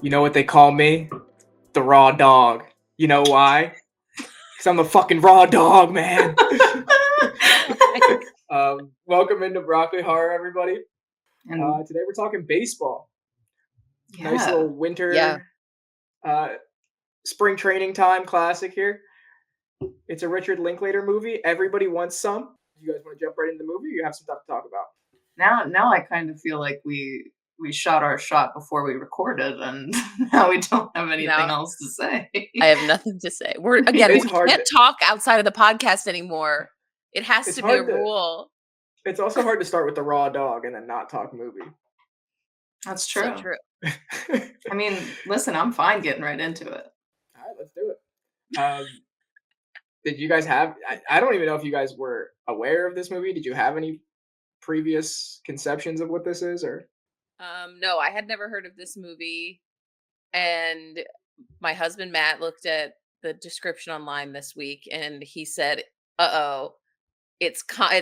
You know what they call me? The raw dog. You know why? Because I'm a fucking raw dog, man. Welcome into Broccoli Horror, everybody. Today we're talking baseball. Yeah. Nice little winter, spring training time classic here. It's a Richard Linklater movie. Everybody wants some. You guys want to jump right into the movie? Or you have some stuff to talk about. Now I kind of feel like we shot our shot before we recorded, and now we don't have anything else to say. I have nothing to say. We can't talk outside of the podcast anymore. It has to be a rule. It's also hard to start with the raw dog and then not talk movie. That's true. So true. I mean, listen, I'm fine getting right into it. All right, let's do it. Did you guys have? I don't even know if you guys were aware of this movie. Did you have any previous conceptions of what this is, or? No, I had never heard of this movie, and my husband Matt looked at the description online this week, and he said, it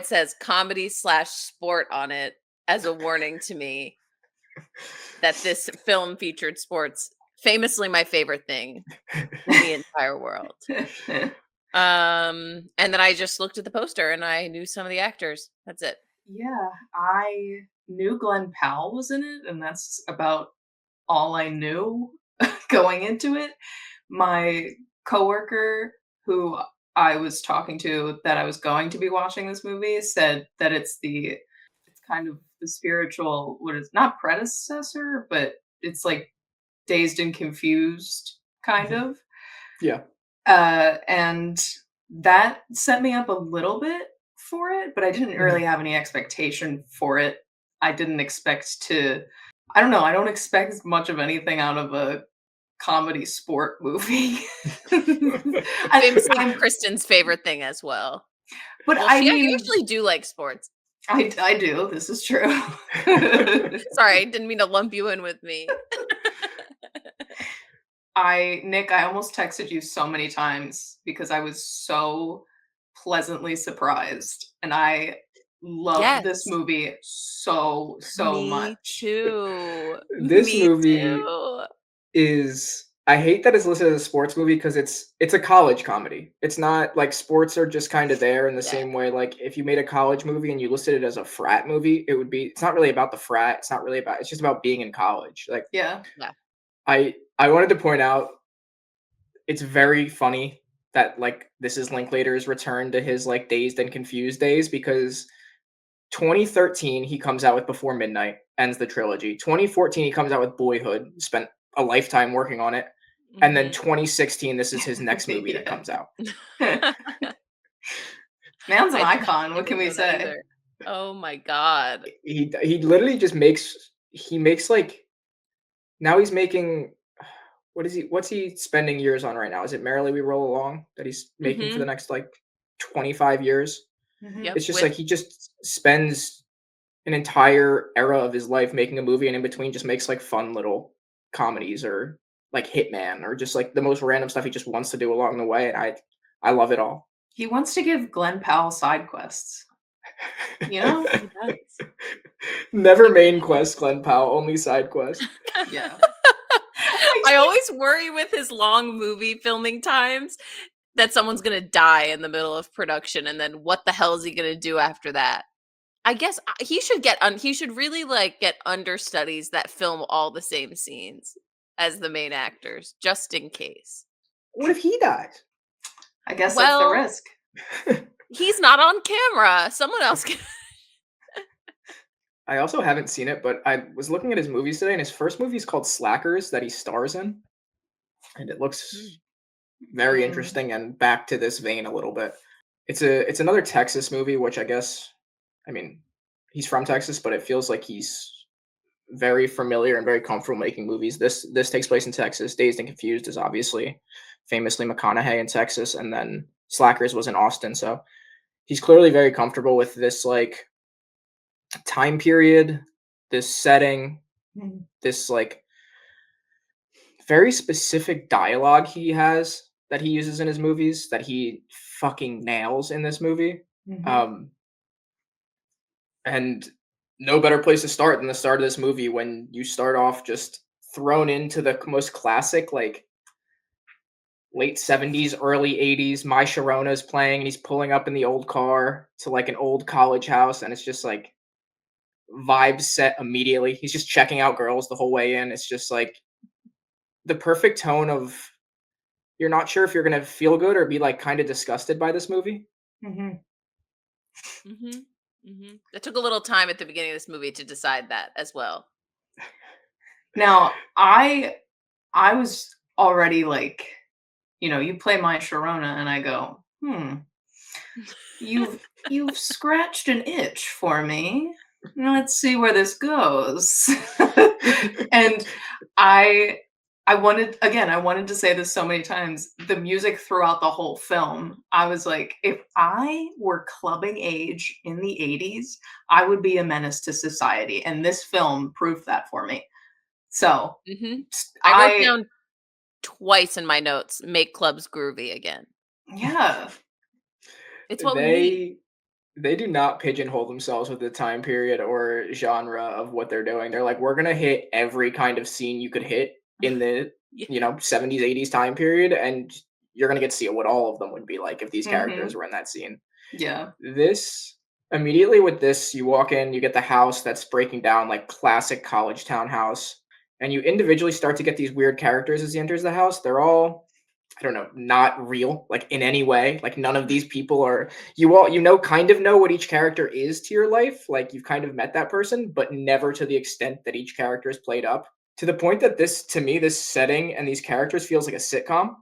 says comedy/sport on it as a warning to me that this film featured sports, famously my favorite thing in the entire world. And then I just looked at the poster and I knew some of the actors. That's it. Yeah, I knew Glenn Powell was in it, and that's about all I knew going into it. My coworker, who I was talking to that I was going to be watching this movie, said that it's kind of the spiritual, not predecessor, but it's like Dazed and Confused, kind of. Yeah. And that set me up a little bit for it, but I didn't really have any expectation for it. I didn't expect I don't expect much of anything out of a comedy sport movie. Emma Kristen's favorite thing as well. But I usually do like sports. I do. This is true. Sorry, I didn't mean to lump you in with me. Nick, I almost texted you so many times because I was so pleasantly surprised, and I love this movie so much. Me too. This movie is, I hate that it's listed as a sports movie because it's a college comedy. It's not like sports are just kind of there in the same way. Like if you made a college movie and you listed it as a frat movie, it's not really about the frat. It's just about being in college. Like, yeah. I wanted to point out, it's very funny that like this is Linklater's return to his like Dazed and Confused days, because 2013 he comes out with Before Midnight, ends the trilogy. 2014 he comes out with Boyhood, spent a lifetime working on it, and then 2016 this is his next movie that comes out. Man's an icon. What can we say? Oh my god. He literally just makes like, now he's making, what's he spending years on right now? Is it Merrily We Roll Along that he's making for the next like 25 years? Yep, it's just like he just spends an entire era of his life making a movie, and in between just makes like fun little comedies or like Hitman or just like the most random stuff he just wants to do along the way, and I love it all. He wants to give Glenn Powell side quests. You know? He does. Never main quest, Glenn Powell, only side quest. Yeah. I always worry with his long movie filming times that someone's gonna die in the middle of production, and then what the hell is he gonna do after that? I guess he should he should really like get understudies that film all the same scenes as the main actors, just in case. What if he dies? I guess that's the risk. He's not on camera. Someone else can. I also haven't seen it, but I was looking at his movies today, and his first movie is called Slackers that he stars in, and it looks very interesting and back to this vein a little bit. It's another Texas movie, which I guess, I mean, he's from Texas, but it feels like he's very familiar and very comfortable making movies. This takes place in Texas. Dazed and Confused is obviously famously McConaughey in Texas, and then Slackers was in Austin, so he's clearly very comfortable with this like time period, this setting, this like very specific dialogue he has that he uses in his movies that he fucking nails in this movie. And no better place to start than the start of this movie, when you start off just thrown into the most classic, like, late 70s, early 80s. My Sharona's playing, and he's pulling up in the old car to, like, an old college house, and it's just, like, vibes set immediately. He's just checking out girls the whole way in. It's just, like, the perfect tone of you're not sure if you're gonna feel good or be, like, kinda disgusted by this movie. Mhm. It took a little time at the beginning of this movie to decide that as well. Now, I was already like, you play My Sharona, and I go, you've scratched an itch for me. Let's see where this goes. And I I wanted to say this so many times. The music throughout the whole film, I was like, if I were clubbing age in the 80s, I would be a menace to society. And this film proved that for me. So hmm I wrote I down twice in my notes, make clubs groovy again. yeah. It's what we need. They do not pigeonhole themselves with the time period or genre of what they're doing. They're like, we're gonna hit every kind of scene you could hit in the Yeah. 70s, 80s time period, and you're gonna get to see what all of them would be like if these characters Mhm. were in that scene. Yeah. This immediately with this, you walk in, you get the house that's breaking down like classic college town house, and you individually start to get these weird characters as he enters the house. They're all, I don't know, not real, like in any way. Like none of these people are kind of know what each character is to your life. Like you've kind of met that person, but never to the extent that each character is played up. To the point that this, to me, this setting and these characters feels like a sitcom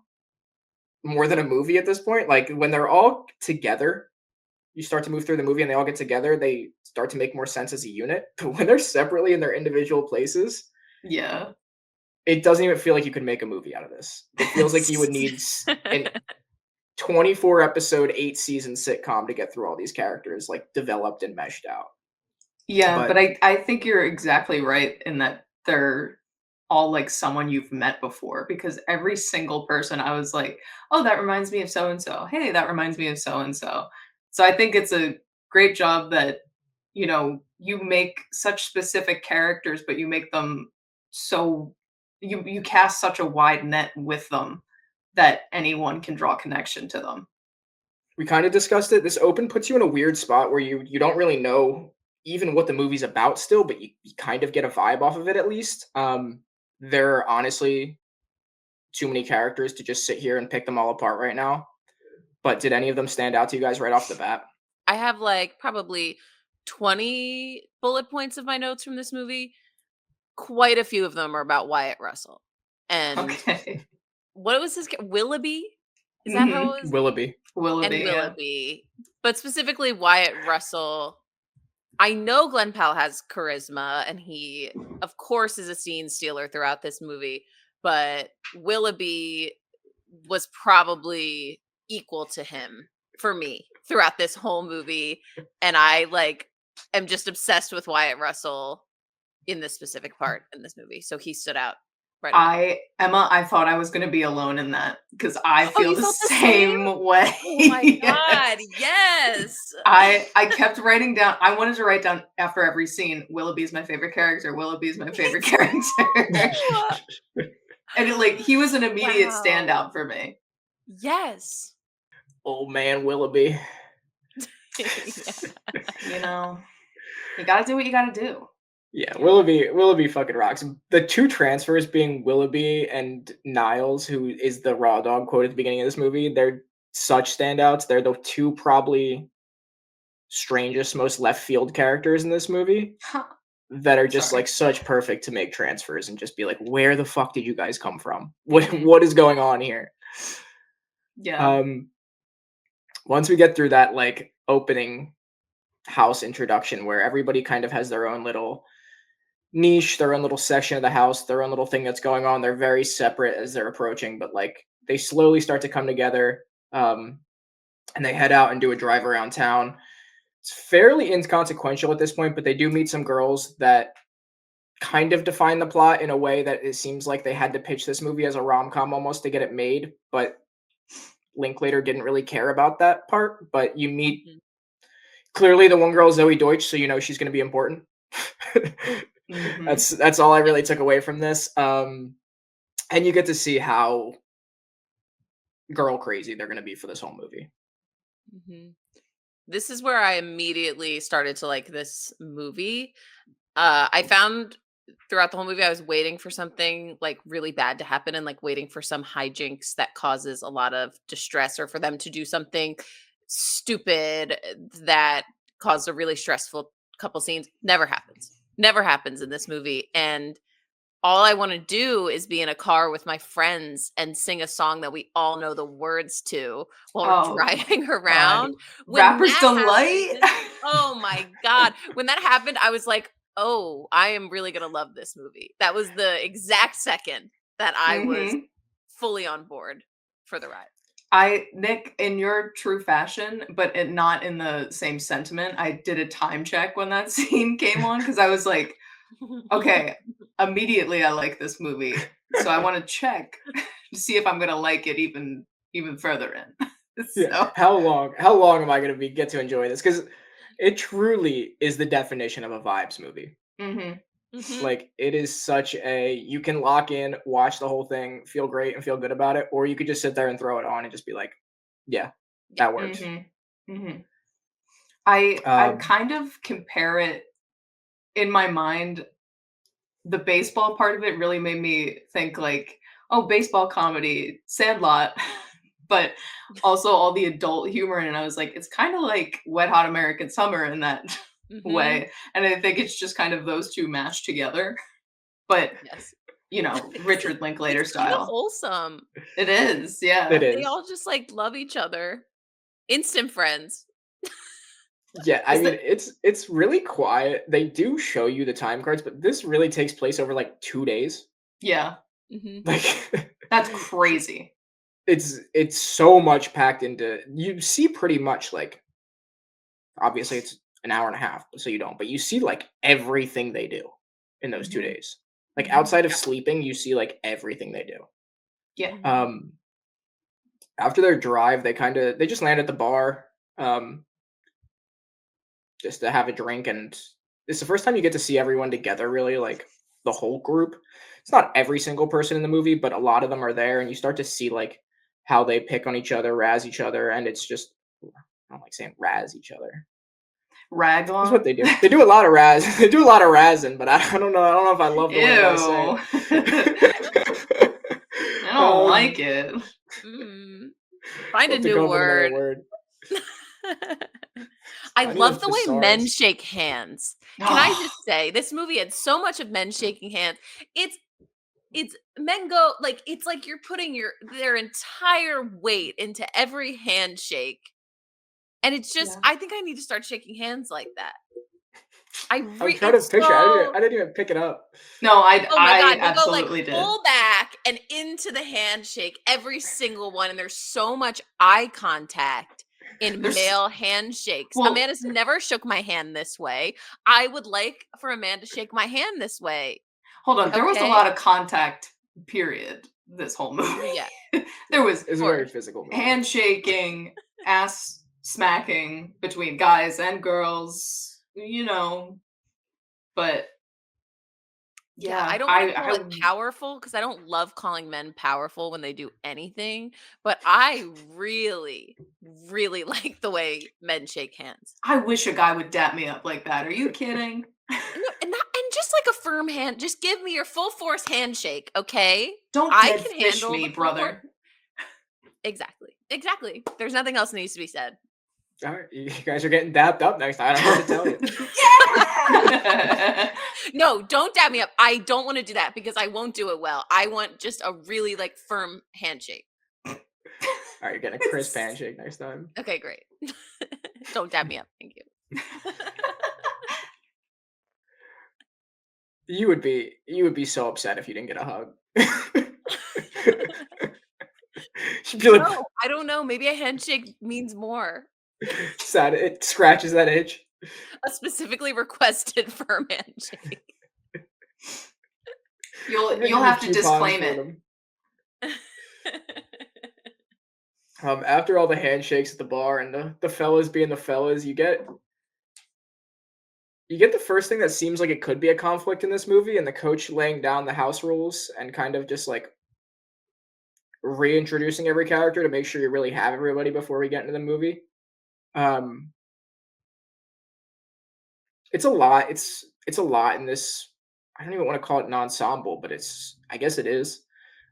more than a movie at this point. Like when they're all together, you start to move through the movie and they all get together, they start to make more sense as a unit. But when they're separately in their individual places, Yeah. it doesn't even feel like you could make a movie out of this. It feels like you would need an 24 episode, 8 season sitcom to get through all these characters, like developed and meshed out. Yeah, but But I think you're exactly right in that they're all like someone you've met before, because every single person I was like, "Oh, that reminds me of so and so. Hey, that reminds me of so and so." So I think it's a great job that, you make such specific characters, but you make them so you cast such a wide net with them that anyone can draw connection to them. we kind of discussed it. This open puts you in a weird spot where you don't really know even what the movie's about still, but you kind of get a vibe off of it at least. There are honestly too many characters to just sit here and pick them all apart right now. But did any of them stand out to you guys right off the bat? I have like probably 20 bullet points of my notes from this movie. Quite a few of them are about Wyatt Russell. And Okay. what was Willoughby? Is that how Mhm. it was? Willoughby. And Willoughby, yeah. Willoughby. But specifically Wyatt Russell. I know Glenn Powell has charisma, and he, of course, is a scene stealer throughout this movie. But Willoughby was probably equal to him for me throughout this whole movie. And I am just obsessed with Wyatt Russell in this specific part in this movie. So he stood out right away. I thought I was gonna be alone in that because I Oh, feel you the felt the same? same way. Oh my god, Yes. yes. I kept writing down I wanted to write down after every scene, Willoughby's my favorite character, Willoughby's my Me favorite character. too. And he was an immediate Wow. standout for me. Yes. Old man Willoughby. Yeah. You know, you gotta do what you gotta do. Yeah, Yeah. Willoughby fucking rocks. The two transfers being Willoughby and Niles, who is the raw dog quote at the beginning of this movie, they're such standouts. They're the two probably strangest, most left field characters in this movie that are just Sorry. like such perfect to make transfers and just be like, where the fuck did you guys come from? What Mhm. what is going on here? Yeah. Um, once we get through that like opening house introduction where everybody kind of has their own little niche, their own little section of the house, their own little thing that's going on. They're very separate as they're approaching, but like they slowly start to come together. And they head out and do a drive around town. It's fairly inconsequential at this point, but they do meet some girls that kind of define the plot in a way that it seems like they had to pitch this movie as a rom-com almost to get it made, but Linklater didn't really care about that part. But you meet Mhm. clearly the one girl, Zoe Deutsch, so you know she's going to be important. Mhm. That's all I really took away from this. And you get to see how girl crazy they're gonna be for this whole movie. Mhm. This is where I immediately started to like this movie. I found throughout the whole movie I was waiting for something like really bad to happen and like waiting for some hijinks that causes a lot of distress or for them to do something stupid that caused a really stressful couple scenes. Never happens. Never happens in this movie. And all I want to do is be in a car with my friends and sing a song that we all know the words to while we're Oh driving god. around. When Rapper's that Delight? happened, oh my god. When that happened, I was like, "Oh, I am really going to love this movie." That was the exact second that I was Mhm. fully on board for the ride. Nick, in your true fashion, but not in the same sentiment, I did a time check when that scene came on because I was like, okay, immediately I like this movie. So I want to check to see if I'm gonna like it even further in. Yeah. So How long am I gonna get to enjoy this? Because it truly is the definition of a vibes movie. mhm. Mhm. Like, it is such a you can lock in, watch the whole thing, feel great and feel good about it, or you could just sit there and throw it on and just be like, "Yeah, Yeah. that works." Mhm. Mhm. I Um, kind of compare it in my mind. The baseball part of it really made me think like, oh, baseball comedy, Sandlot, but also all the adult humor, and I was like, it's kind of like Wet Hot American Summer in that Mhm. way, and I think it's just kind of those two mashed together, but Yes. Richard It's Linklater kind of style. wholesome. It is, it yeah. They is. all just like love each other. Instant friends. Yeah, I Is mean, that it's really quiet. They do show you the time cards, but this really takes place over, like, 2 days. yeah, Mhm. Like, that's crazy. it's so much packed into you see pretty much, like obviously, it's an hour and a half, so you don't, but you see, like, everything they do in those 2 Mhm, days. Like, mhm. outside of sleeping, you see, like, everything they do. Yeah. Mhm. Um, After their drive, they just land at the bar, um, just to have a drink, and it's the first time you get to see everyone together, really, like, the whole group. It's not every single person in the movie, but a lot of them are there, and you start to see, like, how they pick on each other, razz each other, and it's just I don't like saying razz each other. Rag That's what on. they do. They do a lot of they do a lot of razzing, but I don't know. I don't know if I love the way that I say Ew. it. I don't like um, it. Mm. Find we'll a have to new come up with another word. word. I I need a love the way men thesaurus. shake hands. Can I just say this movie had so much of men shaking hands. It's it's men go like it's like you're putting their entire weight into every handshake. And it's just Yeah. I think I need to start shaking hands like that. I'm trying to It's picture. so I didn't even pick it up. No, oh my I god, they go like absolutely did. full back and into the handshake, every single one, and there's so much eye contact in There's male handshakes. A man well, has never shook my hand this way. I would like for a man to shake my hand this way. hold on, there was a Okay? lot of contact, period, this whole movie. Yeah, There was It's a very sure. physical movie. handshaking, ass smacking between guys and girls, but Yeah, I yeah, don't want to call I it powerful because I don't love calling men powerful when they do anything, but I really, really like the way men shake hands. I wish a guy would dap me up like that. Are you kidding? No, and just like a firm hand, just give me your full force handshake, okay? Don't I dead can fish handle me, the full force. brother. Exactly. Exactly. There's nothing else that needs to be said. All right, you guys are getting dapped up next. I don't know what to tell you. Yeah! No, don't dab me up. I don't want to do that because I won't do it well. I want just a really like firm handshake. All right, you're getting a crisp handshake next time. Okay, great. Don't dab me up. Thank you. You would be so upset if you didn't get a hug. You'd be like, No, I don't know. Maybe a handshake means more. sad. It scratches that itch. A specifically requested firm handshake. I'm gonna You'll give you have to coupons disclaim for it. them. After all the handshakes at the bar and the fellas being the fellas, you get the first thing that seems like it could be a conflict in this movie, and the coach laying down the house rules and kind of just like reintroducing every character to make sure you really have everybody before we get into the movie. Um, it's a lot. It's a lot in this. I don't even want to call it an ensemble, but I guess it is.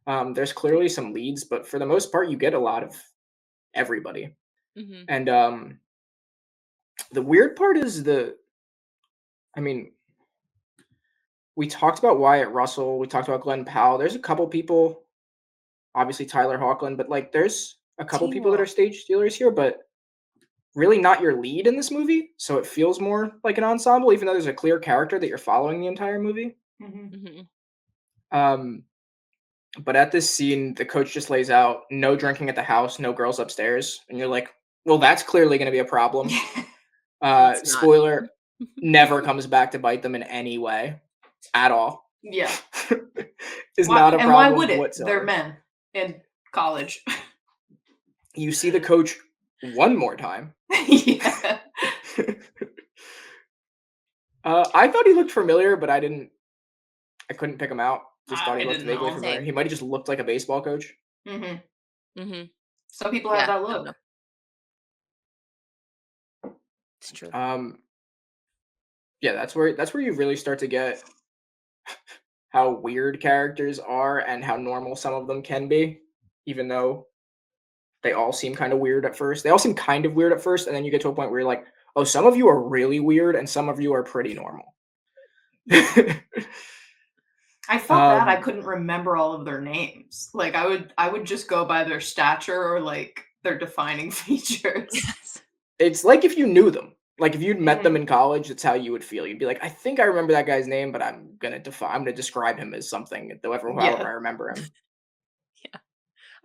There's clearly some leads, but for the most part, you get a lot of everybody. Hmm. And the weird part is I mean, we talked about Wyatt Russell, we talked about Glenn Powell. There's a couple people, obviously Tyler Hoechlin, but like there's a couple Teen people that are Wolf. stage stealers here, but really not your lead in this movie. So it feels more like an ensemble, even though there's a clear character that you're following the entire movie. Mhm. Um, but at this scene, the coach just lays out no drinking at the house, no girls upstairs, and you're like, well, that's clearly going to be a problem. It's not. Spoiler, never comes back to bite them in any way at all. Yeah. Is Why, not a and problem why would it? whatsoever. They're men in college. You see the coach one more time. Yeah. I thought he looked familiar, but I couldn't pick him out. Just thought he I looked didn't vaguely know. familiar. Same. He might have just looked like a baseball coach. hmm Hmm. Some people have Yeah, that I don't look. know. It's true. Yeah, that's where you really start to get how weird characters are and how normal some of them can be, even though they all seem kind of weird at first. They all seem kind of weird at first, and then you get to a point where you're like, oh, some of you are really weird and some of you are pretty normal. I felt bad I Um, couldn't remember all of their names. Like I would just go by their stature or like their defining features. Yes. It's like if you knew them. Like if you'd met them Mhm. in college, that's how you would feel. You'd be like, I think I remember that guy's name, but I'm gonna describe him as something, however Yeah. I remember him. Yeah.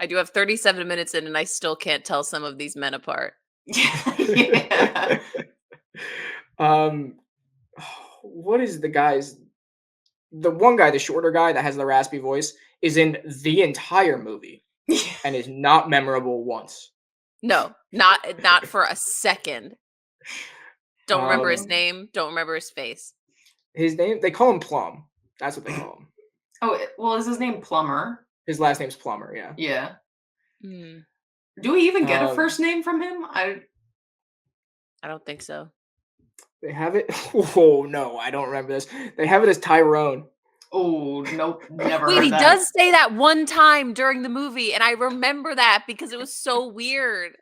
I do have 37 minutes in, and I still can't tell some of these men apart. Yeah. um, what is the one guy, the shorter guy that has the raspy voice, is in the entire movie Yeah. and is not memorable once. No, not for a second. Don't remember his Um, name. Don't remember his face. his name, they call him Plum. That's what they call him. Oh, well, is his name Plumber? His last name's Plummer. Yeah. Yeah. Mm, Do we even get a Um, first name from him? I don't think so. They have it. Oh no, I don't remember this. They have it as Tyrone. Oh, nope, never Wait, heard he that. does say that one time during the movie, and I remember that because it was so weird.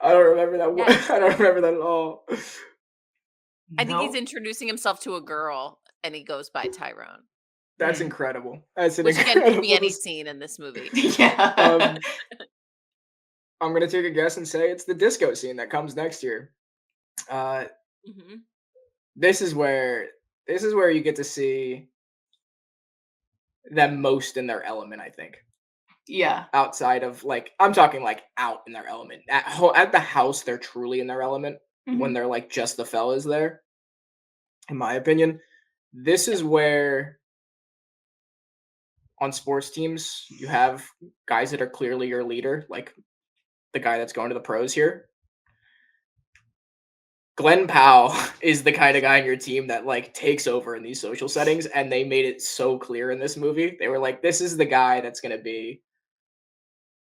I don't remember that. Yes. I don't remember that at all. I think he's Nope. introducing himself to a girl, and he goes by Tyrone, That's Hmm. incredible. That's an which again could be incredible. any scene in this movie. Yeah. I'm gonna take a guess and say it's the disco scene that comes next year. Uh, Hmm. this is where you get to see them most in their element. I think Yeah. outside of like I'm talking like out in their element at the house. They're truly in their element when Mhm. they're like just the fellas there. In my opinion, this is where on sports teams you have guys that are clearly your leader, like the guy that's going to the pros here. Glenn Powell is the kind of guy on your team that like takes over in these social settings, and they made it so clear in this movie. They were like, this is the guy that's going to be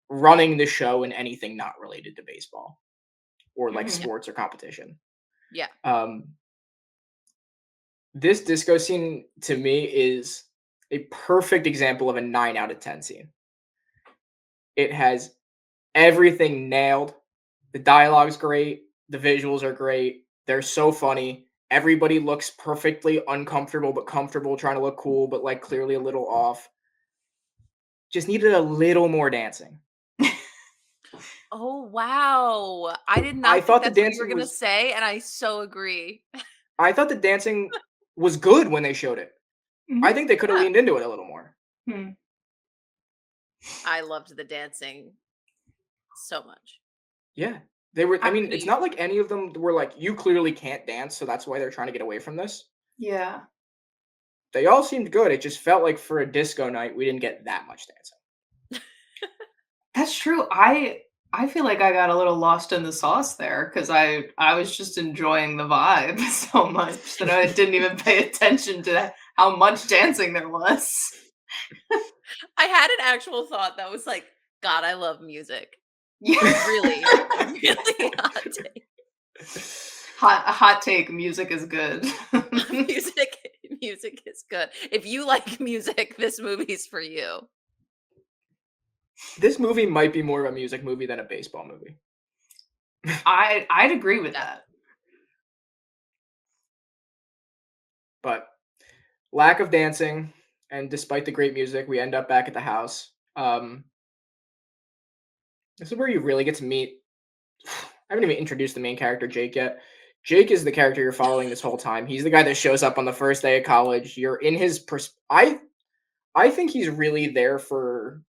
running the show in anything not related to baseball or like Mhm. sports or competition. Yeah. This disco scene to me is a perfect example of a 9 out of 10 scene. It has everything nailed. The dialogue's great. The visuals are great. They're so funny. Everybody looks perfectly uncomfortable but comfortable, trying to look cool, but like clearly a little off. Just needed a little more dancing. Oh wow! I did I not think thought the that's what you were dancing gonna was say, and I so agree. I thought the dancing was good when they showed it. I Mhm. think they could have Yeah, leaned into it a little more. Hmm. I loved the dancing so much. Yeah. They were I mean, it's Actually, not like any of them were like, you clearly can't dance, so that's why they're trying to get away from this. yeah. They all seemed good. It just felt like for a disco night, we didn't get that much dancing. That's true. I I feel like I got a little lost in the sauce there because I was just enjoying the vibe so much that I didn't even pay attention to how much dancing there was. I had an actual thought that was like, God, I love music. Yeah. Really, really hot take. Hot take, music is good. Music is good. If you like music, this movie's for you. This movie might be more of a music movie than a baseball movie. I'd agree with Yeah. that. But lack of dancing, and despite the great music, we end up back at the house. This is where you really get to meet. I haven't even introduced the main character, Jake, yet. Jake is the character you're following this whole time. He's the guy that shows up on the first day of college. You're in his I think he's really there for.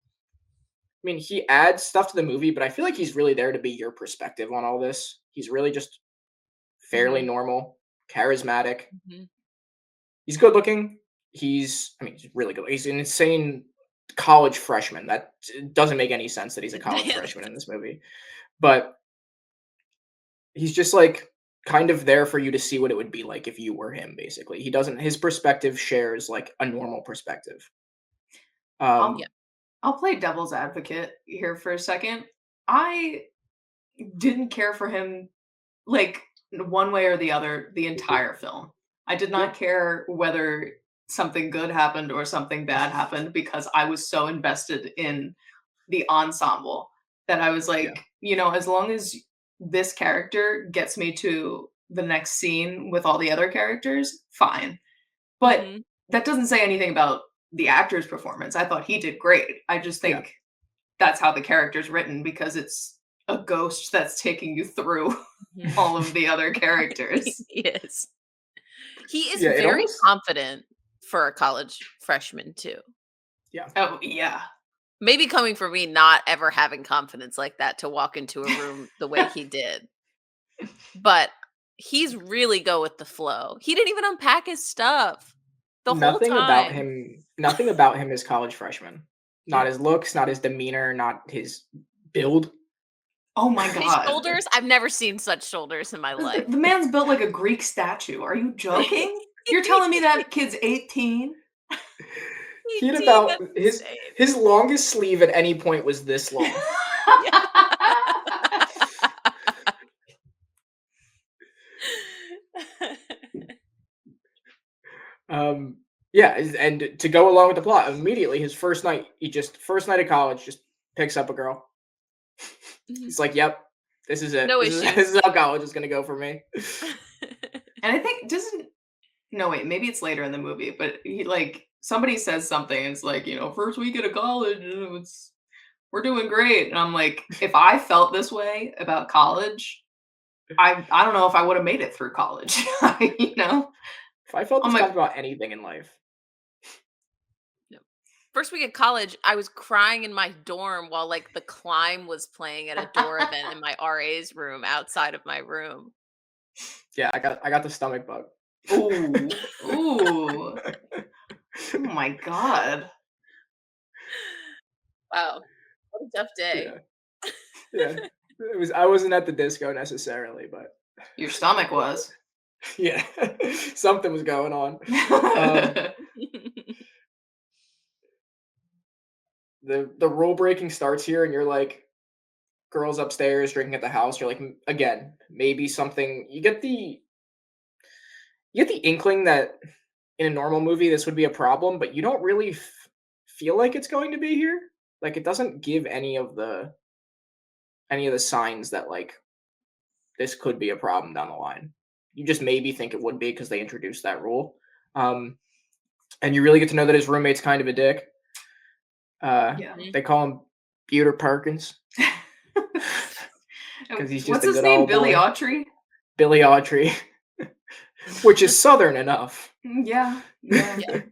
I mean, he adds stuff to the movie, but I feel like he's really there to be your perspective on all this. He's really just fairly normal, charismatic. Mhm. He's good looking. He's really good. He's an insane college freshman. That doesn't make any sense that he's a college freshman in this movie. But he's just like kind of there for you to see what it would be like if you were him, basically. His perspective shares like a normal perspective. I'll, Yeah. I'll play devil's advocate here for a second. I didn't care for him like one way or the other the entire film. I did not care whether something good happened or something bad happened because I was so invested in the ensemble that I was like, as long as this character gets me to the next scene with all the other characters, fine. But Mhm. that doesn't say anything about the actor's performance. I thought he did great. I just think that's how the character's written because it's a ghost that's taking you through Mhm. all of the other characters. He is. He is Yeah, it very almost confident for a college freshman too. Oh, yeah. Maybe coming from me not ever having confidence like that to walk into a room the way he did. But he's really go with the flow. He didn't even unpack his stuff the whole time. Nothing about him is college freshman. Not his looks, not his demeanor, not his build. Oh my His god. shoulders, I've never seen such shoulders in my life. The man's built like a Greek statue. Are you joking? You're telling me that kid's 18? He had 18, about that's insane. his longest sleeve at any point was this long. And to go along with the plot, immediately his first night of college, just picks up a girl. He's like, "Yep, this is it. No this issues. is how college is gonna go for me." And I think no wait, maybe it's later in the movie, but he like somebody says something and it's like, first week at college, we're doing great. And I'm like, if I felt this way about college, I don't know if I would have made it through college. If I felt I'm this like, kind about anything in life, First week at college, I was crying in my dorm while like The Climb was playing at a door event in my RA's room outside of my room. yeah, I got the stomach bug. ooh, ooh. Oh my god. Wow. What a tough day. Yeah. I wasn't at the disco necessarily, but Your stomach was. yeah, something was going on. The rule breaking starts here, and you're like, girls upstairs drinking at the house. You're like, again, maybe something. You get the inkling that in a normal movie this would be a problem, but you don't really feel like it's going to be here. Like it doesn't give any of the signs that like this could be a problem down the line. You just maybe think it would be because they introduced that rule. And you really get to know that his roommate's kind of a dick. Yeah. They call him Buter Perkins because he's just What's a his good name? old Billy boy. Autry? Billy Autry, which is Southern enough. Yeah. Yeah.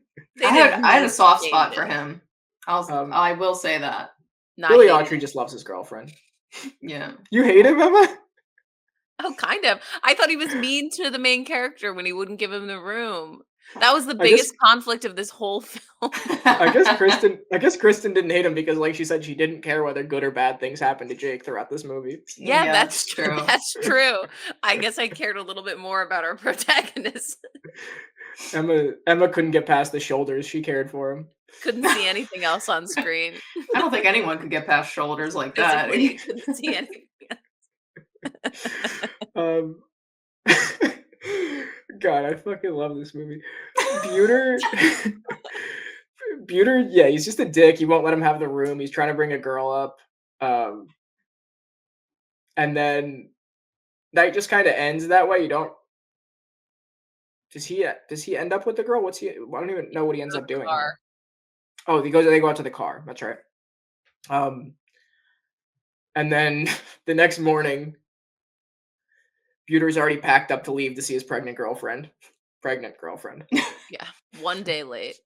I had a soft spot change for it. him. I will say that. No, I Billy hate Autry it. just loves his girlfriend. Yeah. You hate him, Emma? Oh, kind of. I thought he was mean to the main character when he wouldn't give him the room. That was the I guess biggest conflict of this whole film. I guess Kristen didn't hate him because, like she said, she didn't care whether good or bad things happened to Jake throughout this movie. Yeah, Yeah, that's it's true. That's true. I guess I cared a little bit more about our protagonist. Emma couldn't get past the shoulders. She cared for him. Couldn't see anything else on screen. I don't think anyone could get past shoulders like that. Physically, couldn't see anything. Um, God, I fucking love this movie. Buter, Buter, yeah, he's just a dick. He won't let him have the room. He's trying to bring a girl up, and then that just kind of ends that way. You don't. Does he end up with the girl? I don't even know what he ends up doing. Car. Oh, they go out to the car. That's right. And then the next morning, Buter's already packed up to leave to see his pregnant girlfriend. Yeah, one day late.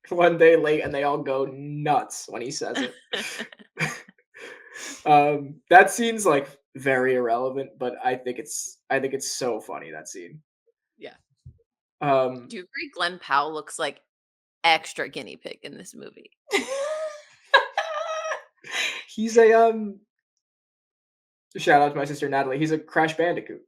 One day late, and they all go nuts when he says it. That scene's like very irrelevant, but I think it's so funny, that scene. Yeah. Do Do you agree Glenn Powell looks like extra guinea pig in this movie? He's a shout out to my sister Natalie. He's a Crash Bandicoot.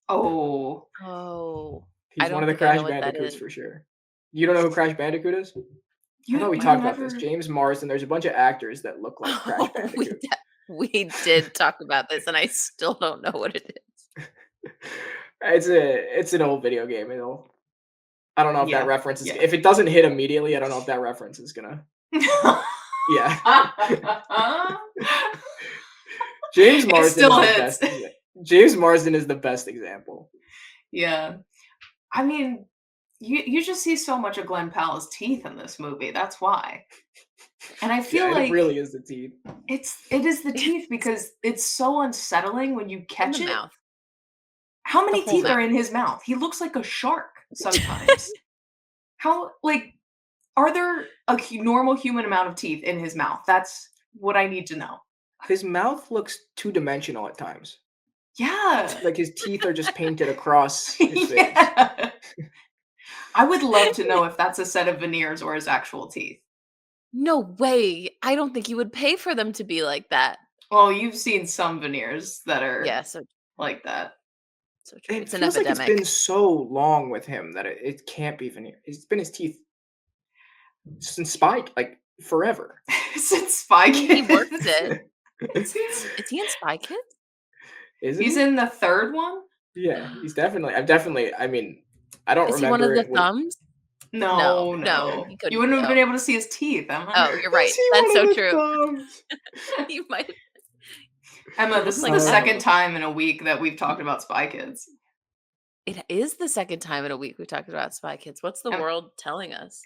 Oh. Oh. He's one of the Crash Bandicoots for sure. You don't know who Crash Bandicoot is? I know we talked about this. James Marsden. There's a bunch of actors that look like Crash Bandicoot. We did talk about this, and I still don't know what it is. It's an old video game. I don't know if that reference is. If it doesn't hit immediately, I don't know if that reference is gonna. Yeah. James Marsden still is hits. the best. James Marsden is the best example. Yeah. I mean, you just see so much of Glenn Powell's teeth in this movie. That's why. And I feel like it really is the teeth. It is the teeth because it's so unsettling when you catch it. Mouth. How many teeth are in his mouth? He looks like a shark sometimes. Are there a normal human amount of teeth in his mouth? That's what I need to know. His mouth looks two-dimensional at times. Yeah. Like his teeth are just painted across his face. Yeah. I would love to know if that's a set of veneers or his actual teeth. No way. I don't think you would pay for them to be like that. Well, you've seen some veneers that are like that. So true. It feels like it's been so long with him that it can't be veneer. It's been his teeth since Spike, like forever. Since Spy Kids. He works it. Is he in Spy Kids? He's in the third one? Yeah, he's definitely. I mean, I don't remember. Is he one of the thumbs? No. You wouldn't have been able to see his teeth, Emma. Oh, you're right. That's so true. You might. Emma, this is the second time in a week that we've talked about Spy Kids. It is the second time in a week we've talked about Spy Kids. What's the world telling us?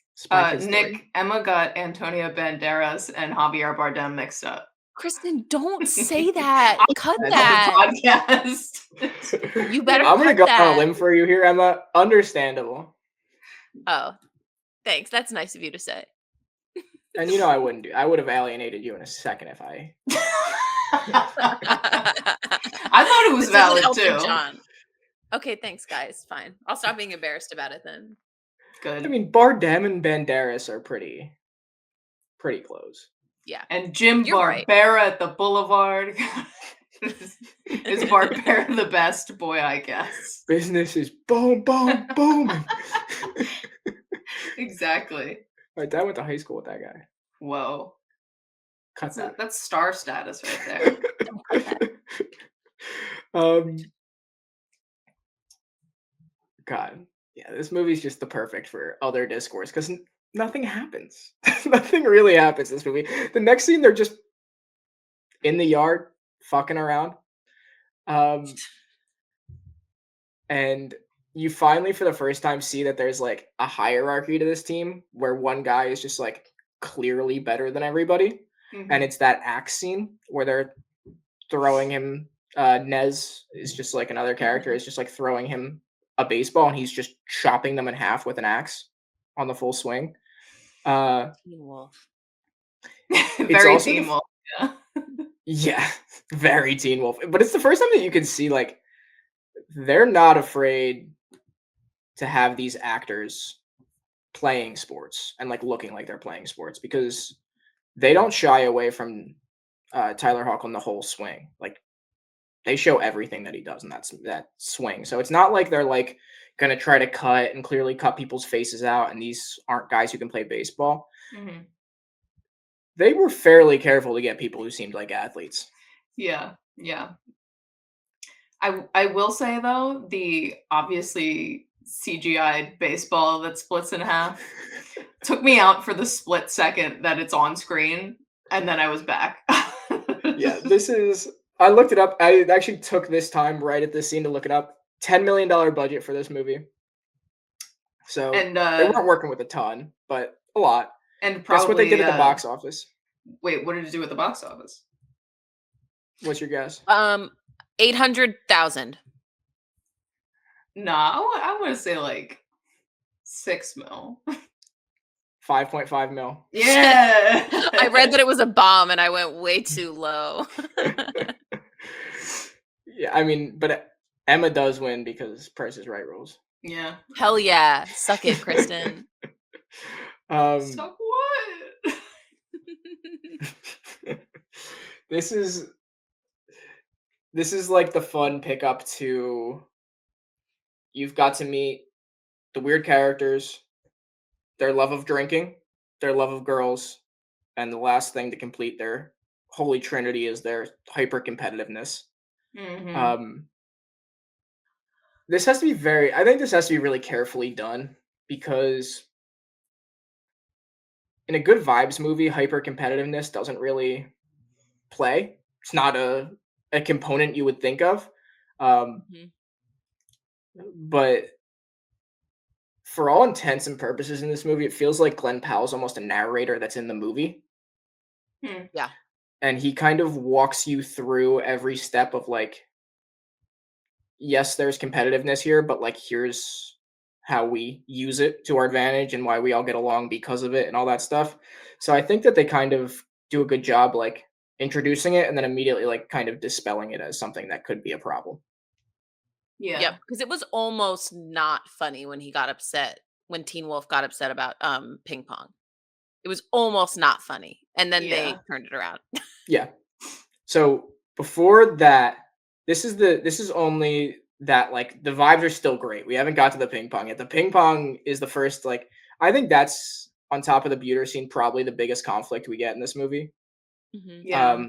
Nick, Emma got Antonio Banderas and Javier Bardem mixed up. Kristen, don't say that. Cut that. Podcast. You better. I'm gonna go on a limb for you here, Emma. Understandable. Oh, thanks. That's nice of you to say. And you know I wouldn't do. I would have alienated you in a second if I. I thought it was valid too. John. Okay, thanks, guys. Fine. I'll stop being embarrassed about it then. Good. I mean, Bardem and Banderas are pretty close. Yeah. And Jim Barbera at the Boulevard. Is Barbera the best? Boy, I guess. Business is boom, boom, booming. Exactly. My dad went to high school with that guy. Whoa. Cut that. That's star status right there. Don't cut that. God. Yeah, this movie's just the perfect for other discourse because nothing happens. Nothing really happens in this movie. The next scene, they're just in the yard fucking around. And you finally, for the first time, see that there's like a hierarchy to this team where one guy is just like clearly better than everybody. Mm-hmm. And it's that axe scene where they're throwing him. Nez is just like another character, is just like throwing him a baseball and he's just chopping them in half with an axe on the full swing. Teen Wolf. Very Teen Wolf. Yeah. Yeah, very Teen Wolf. But it's the first time that you can see like they're not afraid to have these actors playing sports and like looking like they're playing sports because they don't shy away from Tyler Hoechlin the whole swing. Like they show everything that he does in that swing. So it's not like they're like gonna try to cut and clearly cut people's faces out. And these aren't guys who can play baseball. Hmm. They were fairly careful to get people who seemed like athletes. Yeah, yeah. I will say though, the obviously CGI baseball that splits in half took me out for the split second that it's on screen, and then I was back. Yeah, this is. I looked it up. I actually took this time right at this scene to look it up. $10 million budget for this movie. So And they weren't working with a ton, but a lot. and Guess what they did probably at the box office? wait, what did it do at the box office? What's your guess? 800,000. No, I want to say like 6 mil. 5.5 mil. Yeah. I read that it was a bomb and I went way too low. Yeah, I mean, but Emma does win because Price is Right rules. Yeah. Hell yeah. Suck it, Kristen. So what? This is like the fun pickup to you've got to meet the weird characters, their love of drinking, their love of girls, and the last thing to complete their holy trinity is their hyper competitiveness. Mhm. This has to be I think this has to be really carefully done because in a good vibes movie, hyper competitiveness doesn't really play. It's not a component you would think of. Mhm. But for all intents and purposes in this movie, it feels like Glenn Powell's almost a narrator that's in the movie. Hmm. Yeah. And he kind of walks you through every step of like, yes, there's competitiveness here, but like, here's how we use it to our advantage and why we all get along because of it and all that stuff. So I think that they kind of do a good job, like introducing it and then immediately like kind of dispelling it as something that could be a problem. Yeah. Yep. Because it was almost not funny when he got upset, when Teen Wolf got upset about ping pong. It was almost not funny. And then they Yeah. turned it around. Yeah. So before that, this is only that like the vibes are still great. We haven't got to the ping pong yet. The ping pong is the first like I think that's on top of the Buter scene probably the biggest conflict we get in this movie. Mhm. Yeah.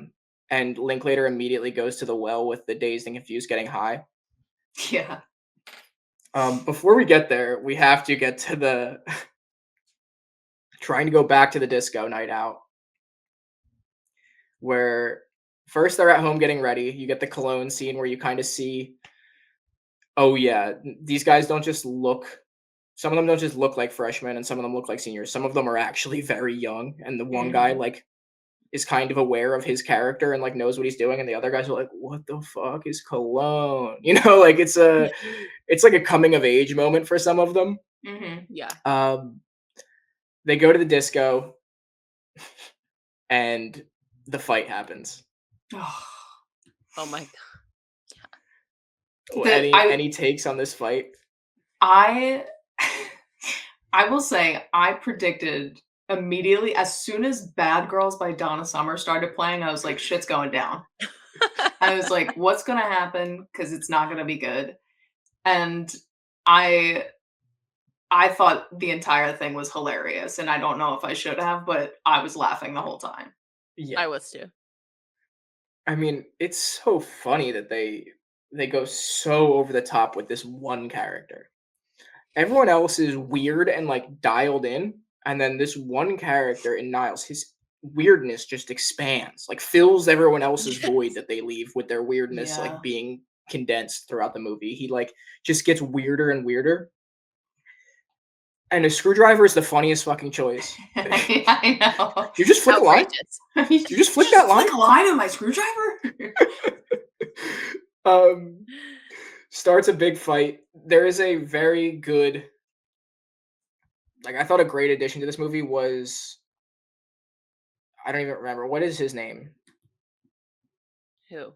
And Linklater immediately goes to the well with the dazed and confused getting high. Yeah. Before we get there, we have to get to the trying to go back to the disco night out where first they're at home getting ready. You get the cologne scene where you kind of see, oh yeah, these guys don't just look. Some of them don't just look like freshmen, and some of them look like seniors. Some of them are actually very young, and the one guy Mhm. like is kind of aware of his character and like knows what he's doing, and the other guys are like, "What the fuck is cologne?" You know, like it's like a coming of age moment for some of them. Mhm. Yeah. They go to the disco, and the fight happens. Oh my god. The Any takes on this fight? I I will say I predicted immediately as soon as Bad Girls by Donna Summer started playing, I was like, shit's going down. I was like, what's gonna happen? Because it's not gonna be good. And I I thought the entire thing was hilarious, and I don't know if I should have, but I was laughing the whole time. Yeah. I was too. I mean, it's so funny that they go so over the top with this one character. Everyone else is weird and like dialed in, and then this one character in Niles, his weirdness just expands, like fills everyone else's void Yes. that they leave with their weirdness like Yeah. being condensed throughout the movie. He like just gets weirder and weirder. And a screwdriver is the funniest fucking choice. I know. You just flick a line? Outrageous. You just flick that line? Flick a line in my screwdriver? um Starts a big fight. There is a very good like I thought a great addition to this movie was I don't even remember what is his name. Who?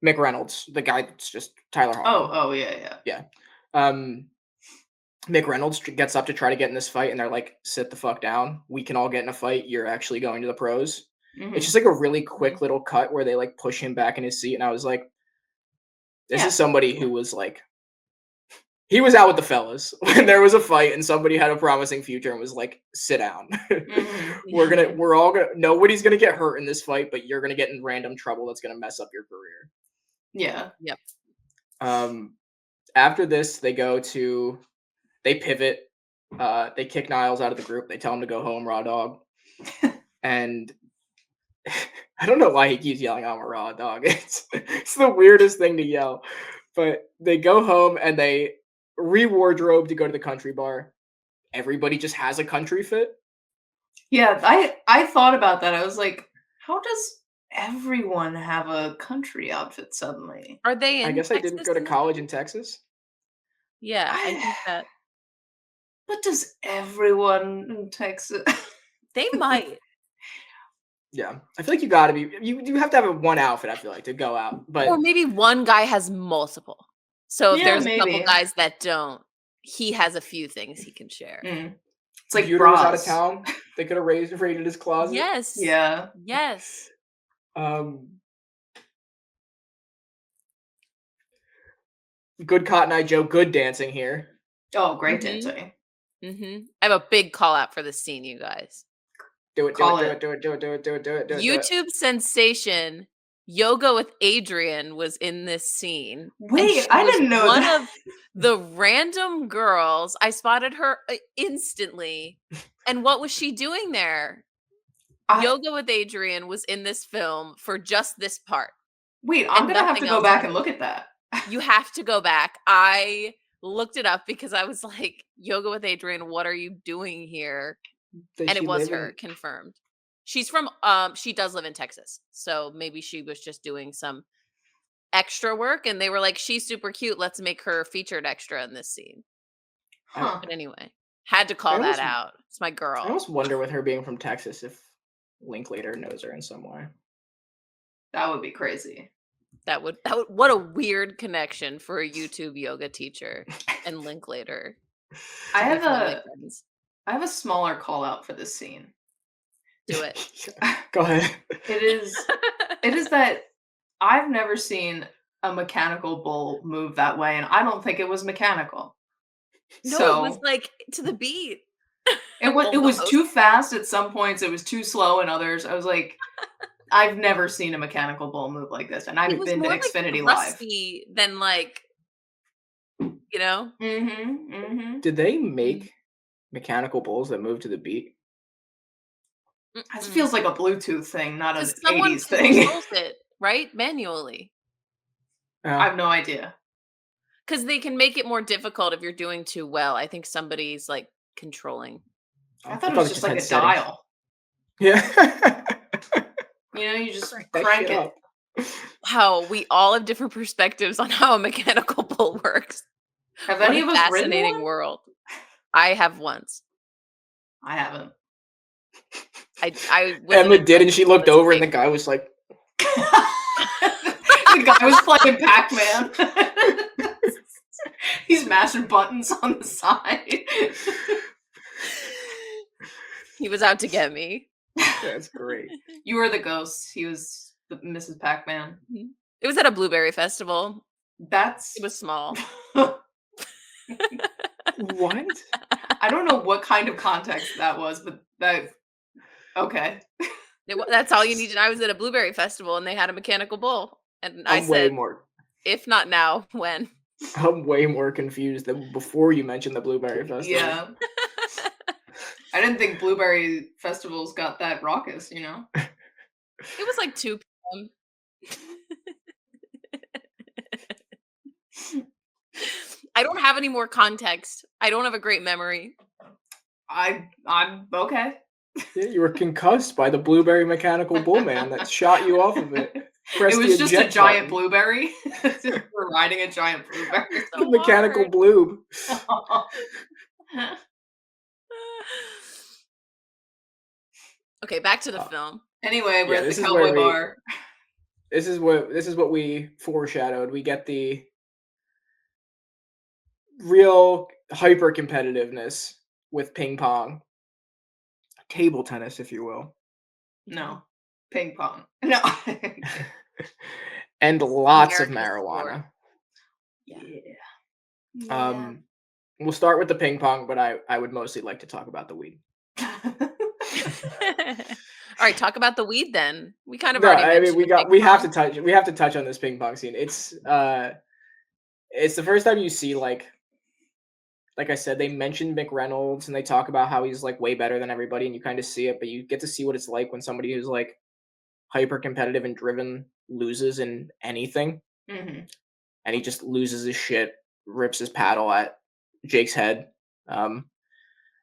Mick Reynolds, the guy that's just Tyler Hoechlin. Oh, yeah. Yeah. Mick Reynolds gets up to try to get in this fight, and they're like, "Sit the fuck down. We can all get in a fight. You're actually going to the pros." It's just like a really quick little cut where they like push him back in his seat, and I was like, "This is somebody who was like, he was out with the fellas when there was a fight, and somebody had a promising future and was like, sit down. We're all gonna. Nobody's gonna get hurt in this fight, but you're gonna get in random trouble that's gonna mess up your career." Yeah. Yep. After this, they pivot. They kick Niles out of the group. They tell him to go home, raw dog. And I don't know why he keeps yelling, "I'm a raw dog." It's the weirdest thing to yell. But they go home and they re-wardrobe to go to the country bar. Everybody just has a country fit. Yeah, I thought about that. I was like, how does everyone have a country outfit suddenly? Are they in I guess I Texas didn't go to in this college movie? in Texas. Yeah, I think that But does everyone in Texas? they might. Yeah, I feel like you gotta be. You have to have one outfit. I feel like to go out, but Or maybe one guy has multiple. So if Yeah, there's a couple maybe. guys that don't, he has a few things he can share. It's like Buter was out of bras. town. They could have raided his closet. Yes. Yeah. Yes. Good Cotton Eye Joe. Good dancing here. Oh, great Mhm. dancing. I have a big call out for this scene, you guys. Do it. Call Do it. it. Do it. Do it. Do it. Do it. Do it. Do it. YouTube sensation Yoga with Adrian was in this scene. and Wait, she I was didn't know one that. of the random girls. I spotted her instantly. And what was she doing there? Yoga with Adrian was in this film for just this part. Wait, I'm and gonna have to nothing go else back in and the look at that. You have to go back. I looked it up because I was like, Yoga with Adrian, what are you doing here? Does And she it was live her, in- confirmed. She's from she does live in Texas. So maybe she was just doing some extra work and they were like, she's super cute. Let's make her featured extra in this scene. Huh. But anyway, had to call that out. It's my I girl. almost wonder with her being from Texas if Linklater knows her in some way. That would be crazy. That would what a weird connection for a YouTube yoga teacher and Linklater. I to be have family a friends. I have a smaller call out for this scene. Do it. Go ahead. It is that I've never seen a mechanical bull move that way, and I don't think it was mechanical. No, So it was like to the beat. it was Almost. too fast at some points, it was too slow in others. I was like, I've never seen a mechanical bull move like this, and It I've was been to more like Xfinity Live. rusty than like, you know. Did they make mechanical bulls that move to the beat? This feels like a Bluetooth thing, not an 'Cause someone 80s thing. controls it, right? Manually. I have no idea. Because they can make it more difficult if you're doing too well. I think somebody's like controlling. I thought it was just like a had settings. dial. Yeah. You know, you just That crank shit it. up. Wow, we all have different perspectives on how a mechanical bull works. Have What any a of us ridden fascinating one? world. I have once. I haven't. I Emma did, and she looked over, and the guy was like, The guy was playing Pac-Man. He's mashing buttons on the side. He was out to get me. "That's great." You were the ghost. He was the Mrs. Pac-Man. It was at a blueberry festival. That's It was small. What? I don't know what kind of context that was, but that okay. That's all you need to know. I was at a blueberry festival and they had a mechanical bull. And I I'm way said, more. if not now, when? I'm way more confused than before you mentioned the Blueberry Festival. Yeah. I didn't think blueberry festivals got that raucous, you know? It was like 2 p.m. I don't have any more context. I don't have a great memory. I'm okay. Yeah, you were concussed by the blueberry mechanical bull man that shot you off of it. Press It the was just a eject giant button. blueberry. We're riding a giant blueberry. The mechanical hard. bloob. Okay, back to the film. Anyway, we're Yeah, at this the is where cowboy bar. this is what we foreshadowed. We get the real hyper competitiveness with ping pong, table tennis, if you will, No. Ping pong. No. and lots of America's sport. marijuana. Yeah. Yeah. Um, we'll start with the ping pong, but I would mostly like to talk about the weed. All right, talk about the weed then. We kind of No, already I mean mentioned the ping pong. we have to touch on this ping pong scene. It's the first time you see like I said, they mentioned McReynolds and they talk about how he's like way better than everybody, and you kind of see it, but you get to see what it's like when somebody who's like hyper competitive and driven loses in anything, Mhm. and he just loses his shit, rips his paddle at Jake's head. Um,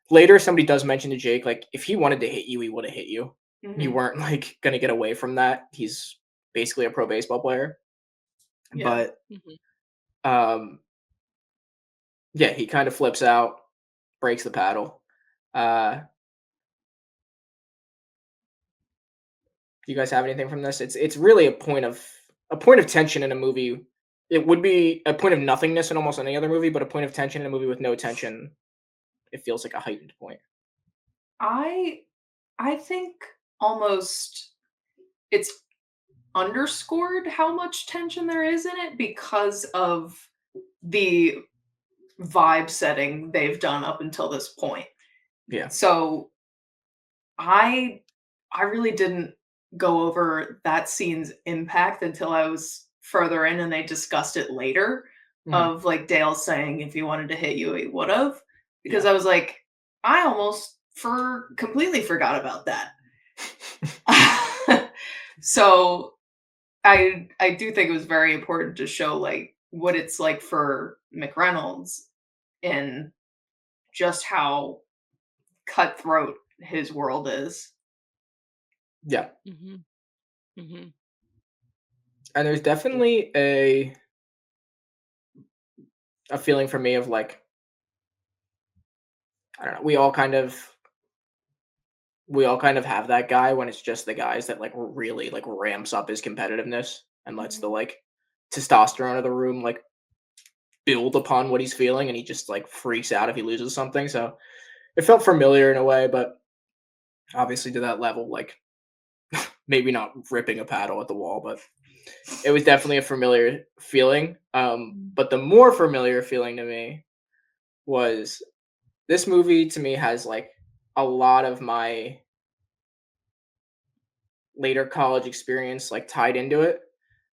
Later, somebody does mention to Jake, like, if he wanted to hit you, he would have hit you. You Mhm. weren't like gonna get away from that. He's basically a pro baseball player. Yeah. But Mhm. um yeah, he kind of flips out, breaks the paddle. Uh do you guys have anything from this? It's really a point of tension in a movie. It would be a point of nothingness in almost any other movie, but a point of tension in a movie with no tension, it feels like a heightened point. I I think almost it's underscored how much tension there is in it because of the vibe setting they've done up until this point. Yeah. So I I really didn't go over that scene's impact until I was further in and they discussed it later Mhm. of like Dale saying if he wanted to hit you he would have because Yeah. I was like I almost for completely forgot about that. So I do think it was very important to show like what it's like for McReynolds and just how cutthroat his world is. Yeah. Mhm. Mhm. And there's definitely a feeling for me of like, I don't know, we all kind of have that guy when it's just the guys that like really like ramps up his competitiveness and lets the Mhm. like testosterone of the room like build upon what he's feeling, and he just like freaks out if he loses something. So it felt familiar in a way, but obviously to that level, like maybe not ripping a paddle at the wall, but it was definitely a familiar feeling. But the more familiar feeling to me was this movie to me has like a lot of my later college experience like tied into it.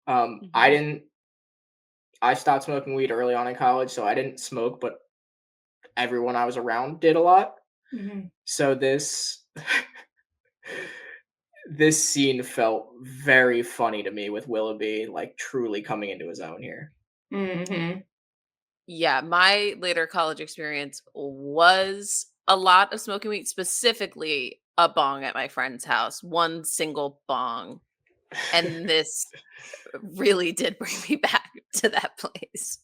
I Mhm. didn't. I stopped smoking weed early on in college, so I didn't smoke, but everyone I was around did a lot. Mhm. So this scene felt very funny to me with Willoughby like truly coming into his own here. Mhm. Yeah, my later college experience was a lot of smoking weed, specifically a bong at my friend's house, one single bong. And this really did bring me back to that place.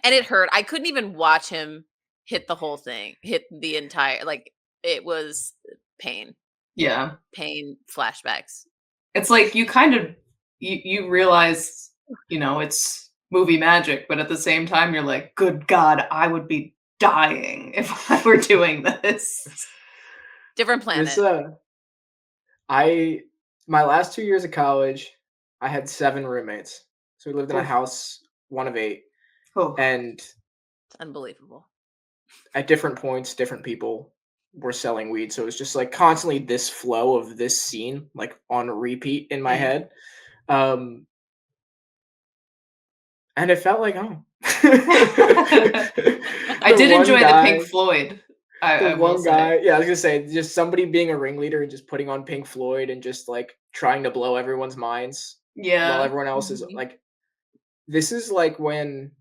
And it hurt. I couldn't even watch him hit the whole thing, hit the entire like it was pain, Yeah. pain flashbacks. It's like you kind of you realize, it's movie magic, but at the same time you're like, "Good God, I would be dying if I were doing this." Different This planet. I my last 2 years of college, I had 7 roommates. So we lived in a Oof. house, one of 8, Oof. and It's unbelievable. at different points, different people were selling weed. So it was just like constantly this flow of this scene, like on repeat in my Mm. head. Um, and it felt like home. I the did one enjoy the Pink guy, Floyd, the I will one say. guy, yeah, I was gonna say, just somebody being a ringleader and just putting on Pink Floyd and just like trying to blow everyone's minds while Yeah. everyone else is Mhm. like, this is like when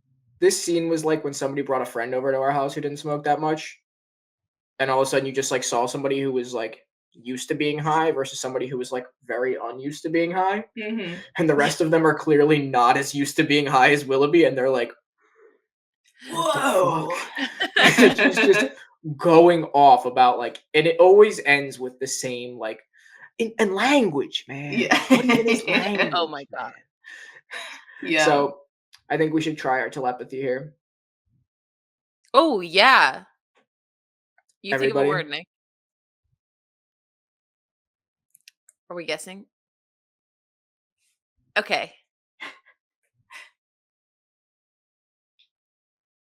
this scene was like when somebody brought a friend over to our house who didn't smoke that much, and all of a sudden you just like saw somebody who was like used to being high versus somebody who was like very unused to being high, Mhm. and the rest of them are clearly not as used to being high as Willoughby, and they're like, "What the fuck?" Whoa. He's just going off about like, and it always ends with the same like, and language, man. Yeah. What even is Yeah. language? Oh my God. Man? Yeah. So I think we should try our telepathy here. Oh yeah. You think of a Everybody, word, Nick. Are we guessing? Okay.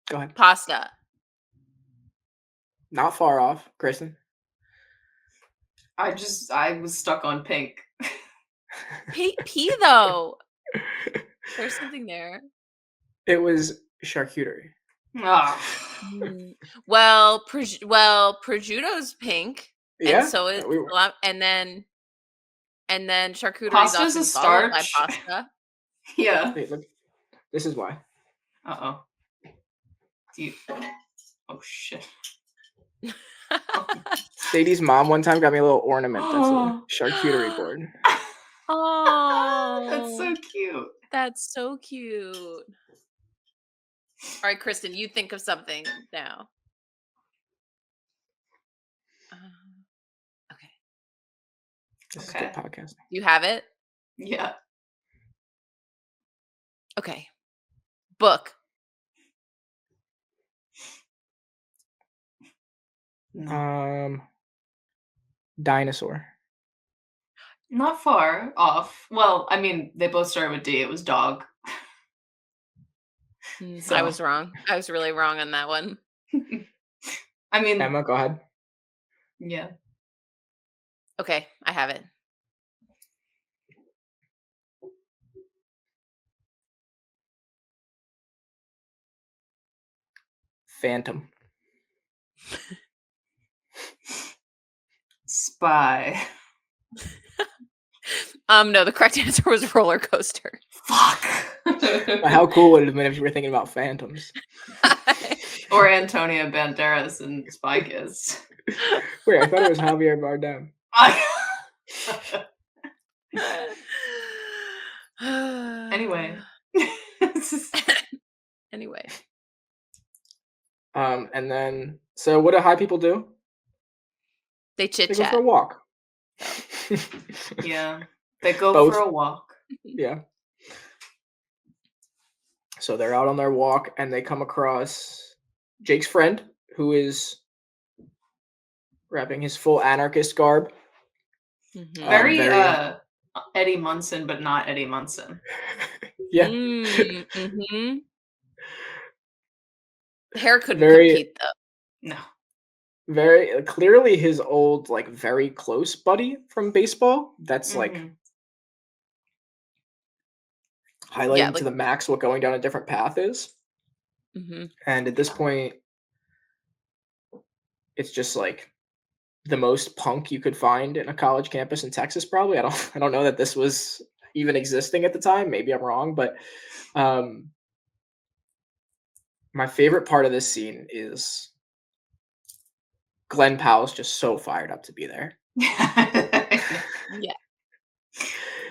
go ahead. Pasta. Not far off, Kristen. I was stuck on pink. P though. There's something there. It was charcuterie. Ah. Well, prosciutto's pink, and Yeah, so is we and then charcuterie is Pasta's a often followed by starch. pasta. Yeah. wait, look. This is why. Uh-oh. Oh shit. Sadie's mom one time got me a little ornament that's a charcuterie board. Oh, That's so cute. That's so cute. All right, Kristen, you think of something now. Okay. This is Okay. good podcasting. You have it? Yeah. Okay. Book. No. Dinosaur. Not far off. Well, I mean, they both started with D. It was dog. I was wrong. I was really wrong on that one. I mean, Emma, go ahead. yeah. Okay, I have it. Phantom. Spy. No, the correct answer was roller coaster. Fuck. How cool would it have been if you were thinking about phantoms? Or Antonio Banderas and Spy Kids. Wait, I thought it was Javier Bardem. Anyway. Anyway. And then, so what do high people do? They chit They go for chat. a walk. Yeah. They go Both. for a walk. Yeah. So they're out on their walk and they come across Jake's friend, who is wrapping his full anarchist garb. Very Eddie Munson, but not Eddie Munson. Yeah. The hair couldn't Very- compete though. No. Very clearly his old, like, very close buddy from baseball. That's like highlighting Yeah, to like- the max what going down a different path is. And at this point, it's just like the most punk you could find in a college campus in Texas. Probably. I don't know that this was even existing at the time. Maybe I'm wrong, but my favorite part of this scene is Glenn Powell's just so fired up to be there. Yeah.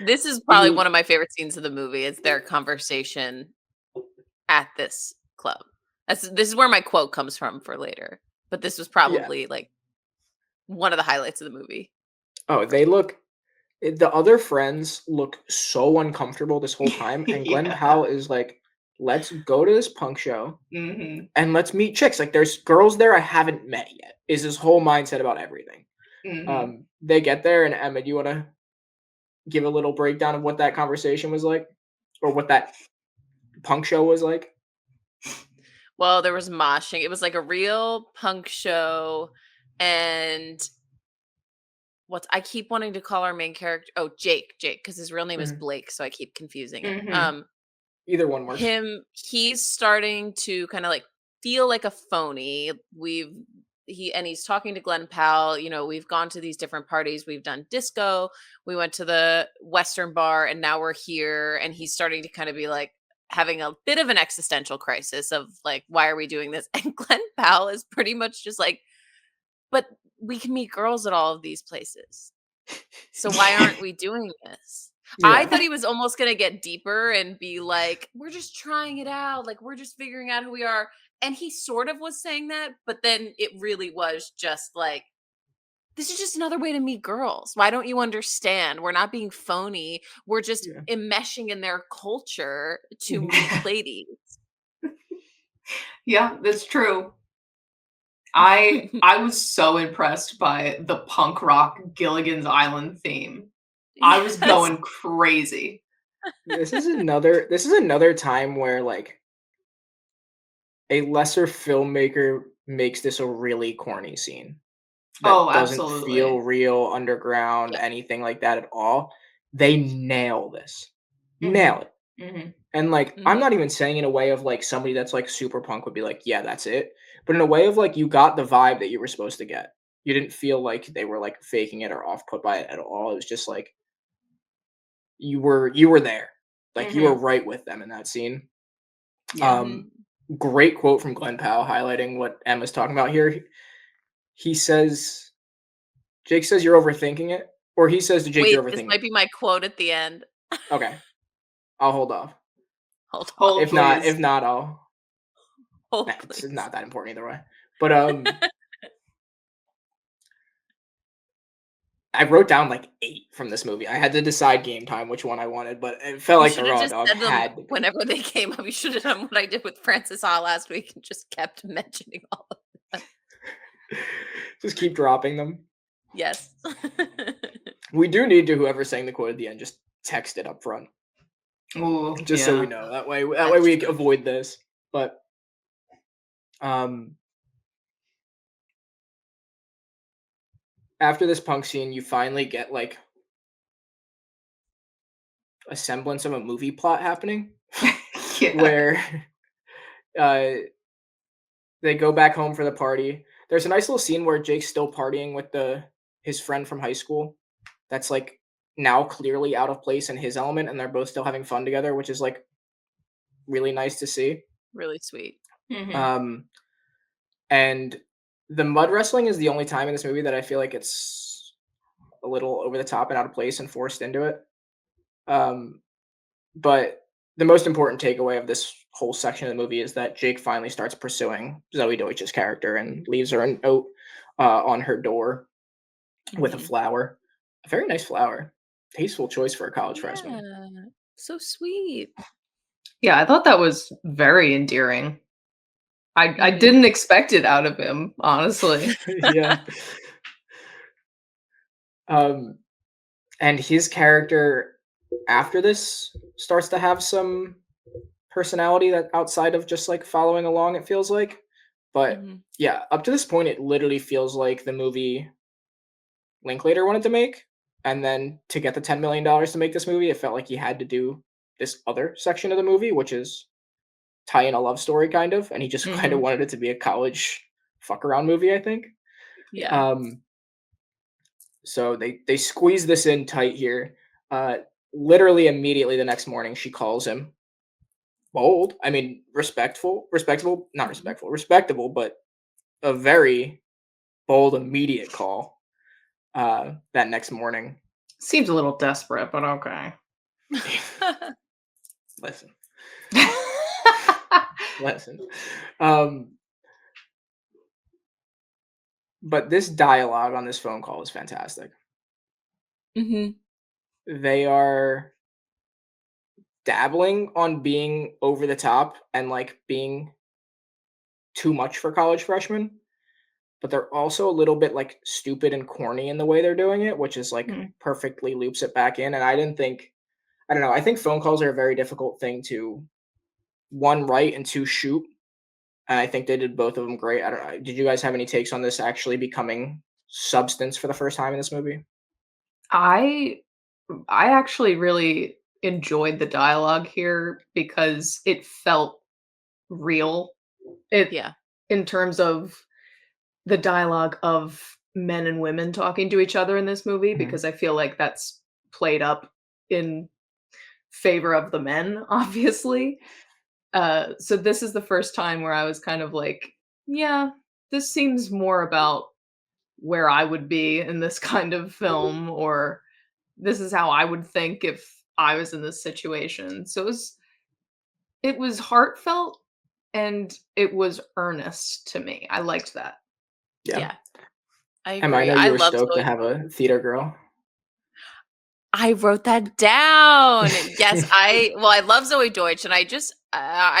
This is probably one of my favorite scenes of the movie. It's their conversation at this club. This is where my quote comes from for later. But this was probably like one of the highlights of the movie. Oh, the other friends look so uncomfortable this whole time. And Glenn Powell is like, let's go to this punk show and let's meet chicks. Like, there's girls there I haven't met yet, is his whole mindset about everything. They get there, and Emma, do you want to give a little breakdown of what that conversation was like? Or what that punk show was like? Well, there was moshing. It was like a real punk show. And I keep wanting to call our main character. Oh, Jake, because his real name is Blake. So I keep confusing it. Either one works. He's starting to kind of like feel like a phony. He's talking to Glenn Powell. You know, we've gone to these different parties. We've done disco. We went to the Western bar, and now we're here. And he's starting to kind of be like having a bit of an existential crisis of like, why are we doing this? And Glenn Powell is pretty much just like, but we can meet girls at all of these places. So why aren't we doing this? Yeah. I thought he was almost going to get deeper and be like, we're just trying it out. Like, we're just figuring out who we are. And he sort of was saying that, but then it really was just like, this is just another way to meet girls. Why don't you understand? We're not being phony. We're just Yeah. enmeshing in their culture to meet ladies. Yeah, that's true. I was so impressed by the punk rock Gilligan's Island theme. I was Yes. going crazy. This is another time where like a lesser filmmaker makes this a really corny scene that Oh, doesn't feel absolutely. real, underground, Yeah. anything like that at all. They nail this. Mhm. Nail it. Mhm. And like I'm Mhm. not even saying in a way of like somebody that's like super punk would be like, yeah, that's it. But in a way of like you got the vibe that you were supposed to get. You didn't feel like they were like faking it or off put by it at all. It was just like you were there. Like you were Mhm. right with them in that scene. Yeah. Um, Mhm. Great quote from Glenn Powell highlighting what Emma's talking about here. He says, Jake says you're overthinking it, or he says to Jake, Wait, you're this overthinking might it. be my quote at the end. Okay, I'll hold off. Hold on. Hold, If please. not, I'll. Nah, Hold, it's please. not that important either way. But I wrote down like 8 from this movie. I had to decide game time which one I wanted, but it felt You like the should have Raw just Dog said them had to be. whenever they came up. You should have done what I did with Francis Ha last week and just kept mentioning all of them. Just keep dropping them. Yes. We do need to whoever sang the quote at the end just text it up front, Ooh, just so we yeah. know. That way That's we true. avoid this. But um, after this punk scene, you finally get like a semblance of a movie plot happening, Yeah. where uh, they go back home for the party. There's a nice little scene where Jake's still partying with his friend from high school. That's like now clearly out of place in his element, and they're both still having fun together, which is like really nice to see. Really sweet. Mhm. Um, and the mud wrestling is the only time in this movie that I feel like it's a little over the top and out of place and forced into it. Um, but the most important takeaway of this whole section of the movie is that Jake finally starts pursuing Zoe Deutsch's character and leaves her a note on her door with a Mhm. flower. A very nice flower. Tasteful choice for a college Yeah. freshman. So sweet. Yeah, I thought that was very endearing. I Mhm. didn't expect it out of him, honestly. Yeah. Um, and his character after this starts to have some personality that outside of just like following along, it feels like. But Mhm. yeah, up to this point, it literally feels like the movie Linklater wanted to make. And then to get the $10 million to make this movie, it felt like he had to do this other section of the movie, which is tie in a love story kind of. And he just kind of Mhm. wanted it to be a college fuck around movie, I think. Yeah. Um, so they squeeze this in tight here. Uh, Literally immediately the next morning, she calls him. Bold. I mean, respectable, not Mhm. respectful, respectable, but a very bold, immediate call that next morning. Seems a little desperate, but okay. Listen, listen. Um, but this dialogue on this phone call is fantastic. Mhm. They are dabbling on being over the top and like being too much for college freshmen, but they're also a little bit like stupid and corny in the way they're doing it, which is like Mm. perfectly loops it back in. And I didn't think, I don't know, I think phone calls are a very difficult thing to one write and two shoot. And I think they did both of them great. I don't know. Did you guys have any takes on this actually becoming substance for the first time in this movie? I I actually really enjoyed the dialogue here because it felt real. It Yeah. in terms of the dialogue of men and women talking to each other in this movie, Mhm. because I feel like that's played up in favor of the men, obviously. So this is the first time where I was kind of like, yeah, this seems more about where I would be in this kind of film, or this is how I would think if I was in this situation. So it was heartfelt and it was earnest to me. I liked that. Yeah. Yeah. I Emma, I agree. know I you were love stoked to Zoe. have a theater girl. I wrote that down. Yes, I love Zoe Deutsch, and I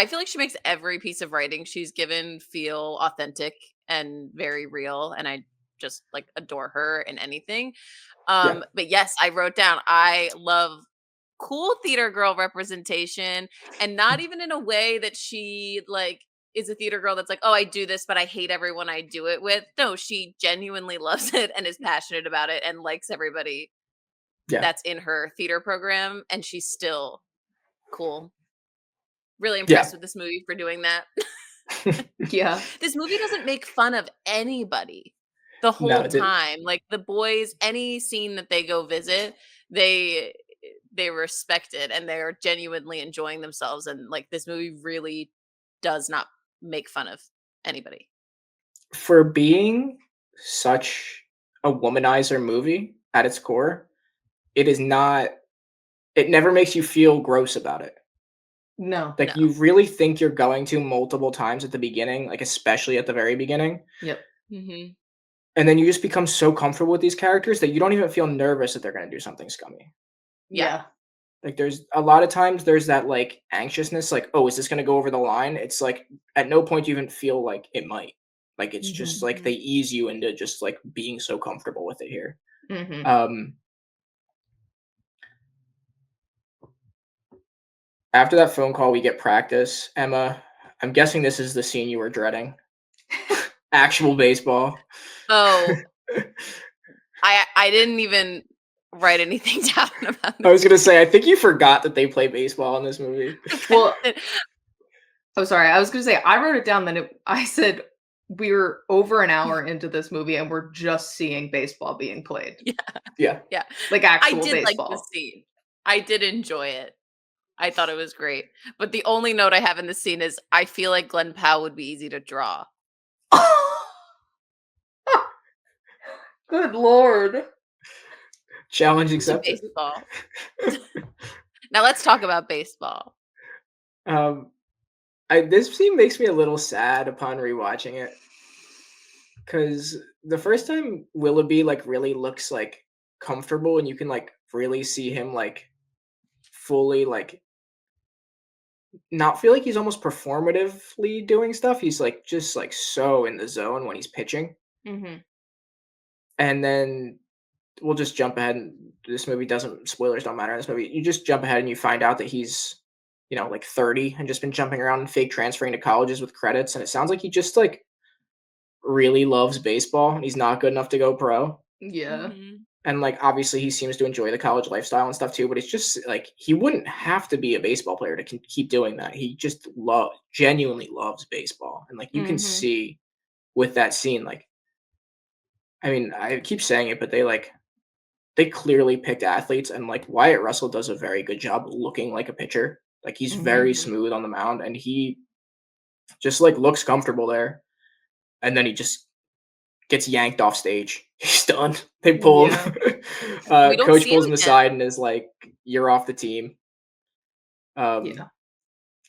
feel like she makes every piece of writing she's given feel authentic and very real, and I just like adore her in anything. Yeah. But yes, I wrote down I love cool theater girl representation, and not even in a way that she like is a theater girl that's like, oh, I do this, but I hate everyone I do it with. No, she genuinely loves it and is passionate about it and likes everybody Yeah. that's in her theater program, and she's still cool. Really Yeah. impressed with this movie for doing that. Yeah. This movie doesn't make fun of anybody the No, whole time. Like the boys, any scene that they go visit, they they respect it and they're genuinely enjoying themselves, and like this movie really does not make fun of anybody. for being such a womanizer movie at its core, it is not it never makes you feel gross about it. No. Like, No. you really think you're going to multiple times at the beginning, like, especially at the very beginning, Yep. Mhm. and then you just become so comfortable with these characters that you don't even feel nervous that they're gonna do something scummy. Yeah. Yeah. Like, there's a lot of times there's that, like, anxiousness, like, "Oh, is this gonna go over the line?" It's like, at no point do you even feel like it might. Like, it's just, Mhm. like, they Mhm. ease you into just, like, being so comfortable with it here. Mhm. Um, after that phone call, we get practice. Emma, I'm guessing this is the scene you were dreading. Actual baseball. Oh, I didn't even write anything down about I was this gonna say, I scene. think you forgot that they play baseball in this movie. Well, oh, sorry. I was gonna say I wrote it down. I said we were over an hour into this movie and we're just seeing baseball being played, Yeah, Yeah. yeah. like I actual did like the baseball. scene. I did enjoy it. I thought it was great. But the only note I have in this scene is I feel like Glenn Powell would be easy to draw. Good lord. Challenge To accepted. baseball. Now let's talk about baseball. Um, this scene makes me a little sad upon rewatching it because the first time Willoughby like really looks like comfortable and you can like really see him like fully like not feel like he's almost performatively doing stuff. He's like just like so in the zone when he's pitching. Mhm. And then we'll just jump ahead and this movie doesn't spoilers don't matter in this movie. You just jump ahead and you find out that he's, you know, like 30 and just been jumping around and fake transferring to colleges with credits. And it sounds like he just like really loves baseball and he's not good enough to go pro. Yeah. Mhm. And like obviously he seems to enjoy the college lifestyle and stuff too, but it's just like he wouldn't have to be a baseball player to keep doing that. He just genuinely loves baseball. And like you can Mhm. see with that scene, like I mean, I keep saying it, but they clearly picked athletes, and like Wyatt Russell does a very good job looking like a pitcher. Like he's Mhm. very Mhm. smooth on the mound, and he just like looks comfortable there. And then he just gets yanked off stage. He's done. They pull Yeah. him. We don't Coach see him pulls him again. aside and is like, "You're off the team." Um, Yeah.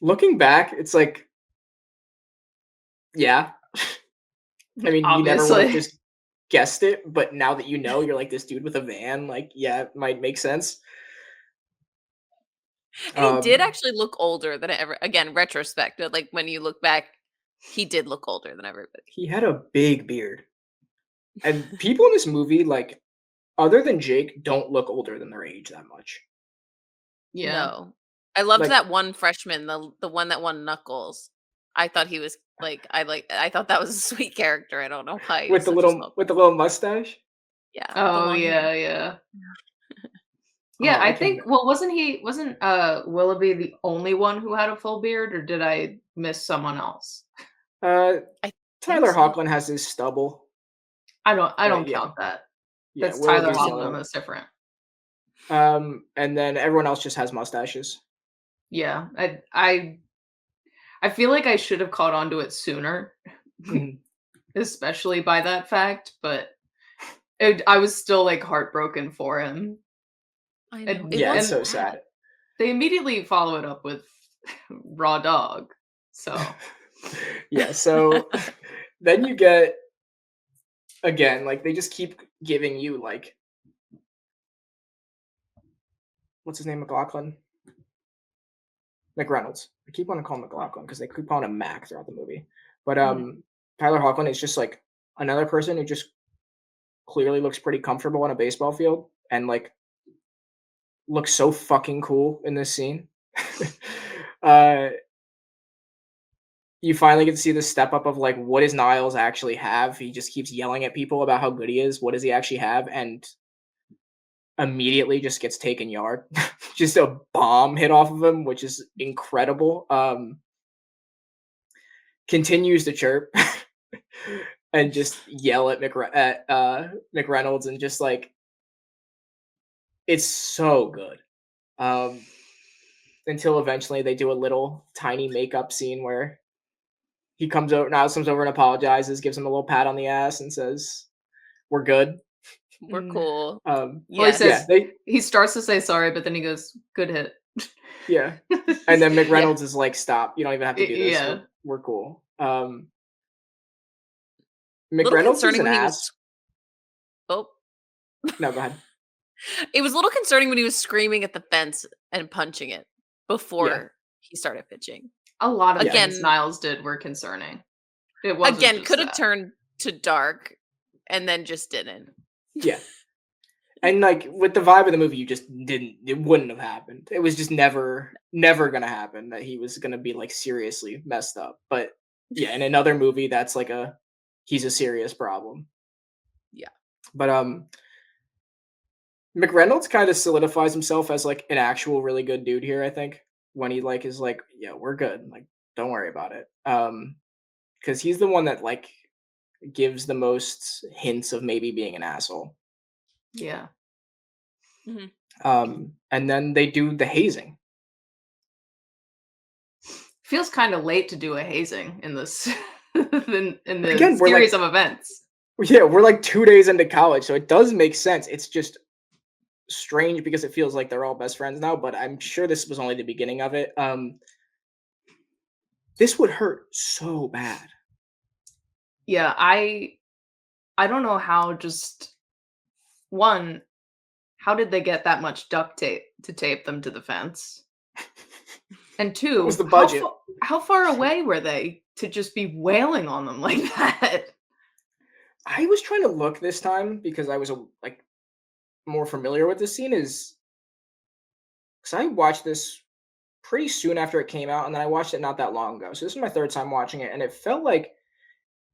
looking back, it's like, yeah. I mean, you never would have Obviously. just guessed it, but now that you know, you're like this dude with a van. Like, yeah, it might make sense. And he did Um, actually look older than ever again, retrospect, but like when you look back, he did look older than everybody. he had a big beard. And people in this movie, like, other than Jake, don't look older than their age that much. Yeah. No. I loved Like that one freshman, the one that won Knuckles. I thought he was I thought that was a sweet character. I don't know why he was such a small. with the little mustache. Yeah, the Oh, long hair. yeah, yeah. Yeah, Oh, I I can. think well, wasn't Willoughby the only one who had a full beard, or did I miss someone else? Uh, I think Tyler so. Hoechlin has his stubble, I but don't yeah, count that. yeah, That's Tyler Willoughby's the See, only Hoechlin, one. that's different. And then everyone else just has mustaches. Yeah, I feel like I should have caught on to it sooner, Mhm. especially by that fact, but I was still, like, heartbroken for him, I know. It Yeah, it's was and so sad. sad. they immediately follow it up with Raw Dog, so Yeah, so then you get again, like they just keep giving you like what's his name, McLaughlin? McReynolds. I keep wanting to call him McLaughlin because they keep calling him Mac throughout the movie. But Tyler Hoechlin is just like another person who just clearly looks pretty comfortable on a baseball field and like looks so fucking cool in this scene. uh you finally get to see the step up of like what does Niles actually have? He just keeps yelling at people about how good he is. What does he actually have? And immediately just gets taken yard. Just a bomb hit off of him, which is incredible. Continues to chirp and just yell at McReynolds and just like it's so good. Until eventually they do a little tiny makeup scene where Niles comes over and apologizes, gives him a little pat on the ass and says, "We're good." We're cool. Well, he says he starts to say sorry, but then he goes, "Good hit." Yeah. And then McReynolds is like, "Stop. You don't even have to do this. Yeah. We're cool." McReynolds is an ass. Oh. No, go ahead. It was a little concerning when he was screaming at the fence and punching it before he started pitching. A lot of things Niles did were concerning. It wasn't could have turned to dark and then just didn't. Yeah. And like with the vibe of the movie, it wouldn't have happened. It was just never gonna happen that he was gonna be like seriously messed up. But yeah, in another movie, that's like he's a serious problem. Yeah. But McReynolds kind of solidifies himself as like an actual really good dude here, I think. When he like is like, yeah, we're good. Like, don't worry about it. Because he's the one that like gives the most hints of maybe being an asshole. Yeah. Mm-hmm. And then they do the hazing. Feels kind of late to do a hazing in this in the series of events. Yeah, we're like 2 days into college, so it does make sense. It's just strange because it feels like they're all best friends now, but I'm sure this was only the beginning of it. This would hurt so bad. Yeah, I don't know how how did they get that much duct tape to tape them to the fence? And two, what was the budget? How far away were they to just be wailing on them like that? I was trying to look this time because I was like more familiar with this scene because I watched this pretty soon after it came out, and then I watched it not that long ago. So this is my third time watching it, and it felt like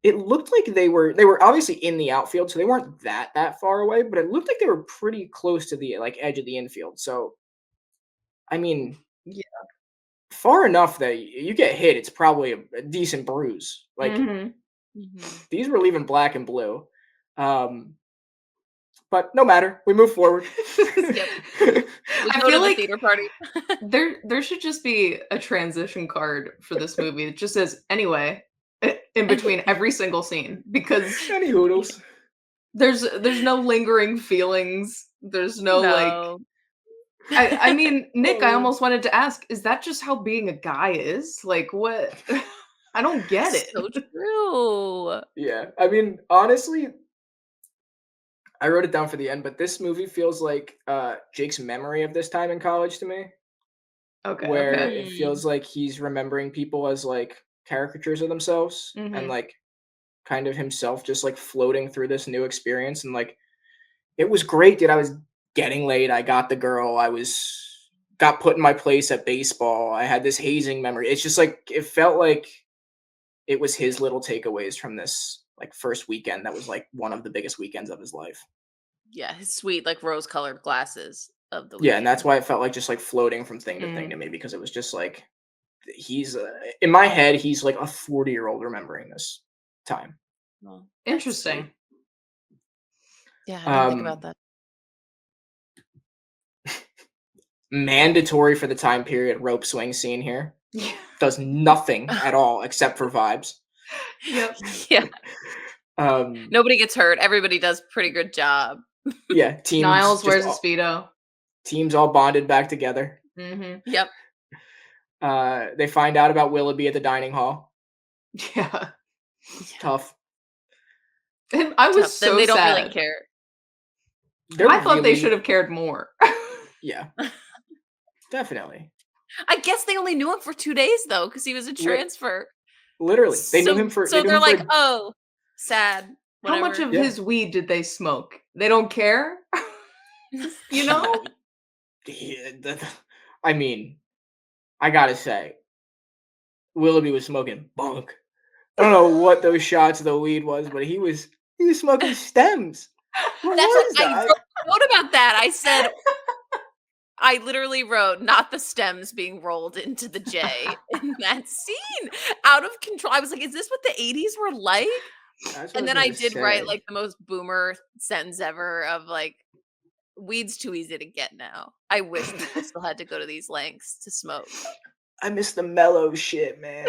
it looked like they were obviously in the outfield, so they weren't that far away, but it looked like they were pretty close to the like edge of the infield. So, I mean, yeah, far enough that you get hit, it's probably a decent bruise. Like these were leaving black and blue. But no matter, we move forward. I feel like theater party. there should just be a transition card for this movie that just says anyway in between every single scene, because any hoodles. There's no lingering feelings. There's no. Like I mean, Nick, I almost wanted to ask, is that just how being a guy is? Like what? I don't get it. So true. Yeah. I mean, honestly, I wrote it down for the end, but this movie feels like Jake's memory of this time in college to me. Okay. Where it feels like he's remembering people as like caricatures of themselves and like kind of himself just like floating through this new experience. And like it was great, dude. I was getting laid. I got the girl. Got put in my place at baseball. I had this hazing memory. It's just like it felt like it was his little takeaways from this like first weekend that was like one of the biggest weekends of his life. Yeah, his sweet like rose-colored glasses of the weekend. Yeah, and that's why it felt like just like floating from thing to thing to me, because it was just like he's in my head he's like a 40-year-old remembering this time. Well, interesting. Yeah, I didn't think about that. Mandatory for the time period rope swing scene here. Yeah. Does nothing at all except for vibes. Yep. Yeah. Nobody gets hurt. Everybody does pretty good job. Yeah. Teams Niles wears a Speedo. Teams all bonded back together. Yep. They find out about Willoughby at the dining hall. Yeah. Tough. And I was Then so they don't sad. really care. I thought they should have cared more. Yeah, definitely. I guess they only knew him for 2 days though, because he was a transfer. Literally, they knew So him for. so They knew they're him like, for. "Oh, sad." How much Whatever. of his weed did they smoke? They don't care? You know? Yeah, I mean, I gotta say, Willoughby was smoking bunk. I don't know what those shots of the weed was, but he was smoking stems. What That's what was I that? wrote about that. I said I literally wrote, "Not the stems being rolled into the J" in that scene. Out of control. I was like, "Is this what the '80s were like?" That's what And was then I gonna did write, say. like, the most boomer sentence ever of, like, "Weed's too easy to get now. I wish people still had to go to these lengths to smoke." I miss the mellow shit, man.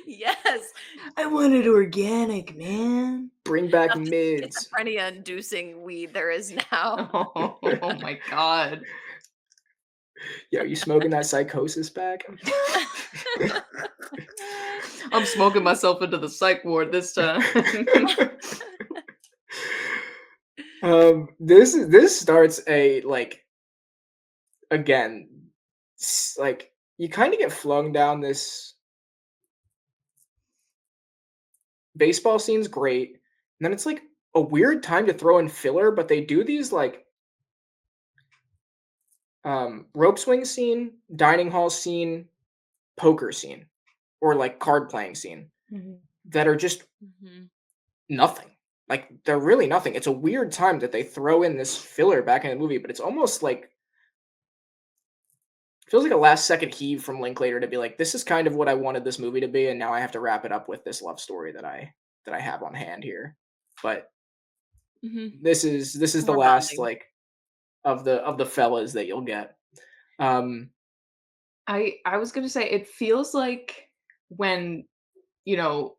Yes. I wanted organic, man. Bring back Stuff mids. schizophrenia-inducing weed there is now. Oh my god. Yo, you smoking that psychosis back? I'm smoking myself into the psych ward this time. This starts a again, like you kind of get flung down this baseball scene's great, and then it's like a weird time to throw in filler, but they do these like rope swing scene, dining hall scene, poker scene, or like card playing scene that are just Mhm. nothing. Like they're really nothing. It's a weird time that they throw in this filler back in the movie, but it's almost like feels like a last second heave from Linklater to be like, this is kind of what I wanted this movie to be, and now I have to wrap it up with this love story that I have on hand here. But Mhm. this is the More last bonding. like of the fellas that you'll get. I was gonna say it feels like when, you know,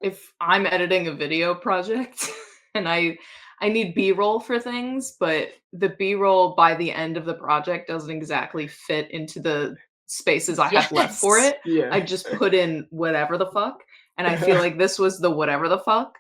if I'm editing a video project and I need B-roll for things, but the B-roll by the end of the project doesn't exactly fit into the spaces I have left for Yes. it. Yeah. I just put in whatever the fuck, and I feel like this was the whatever the fuck.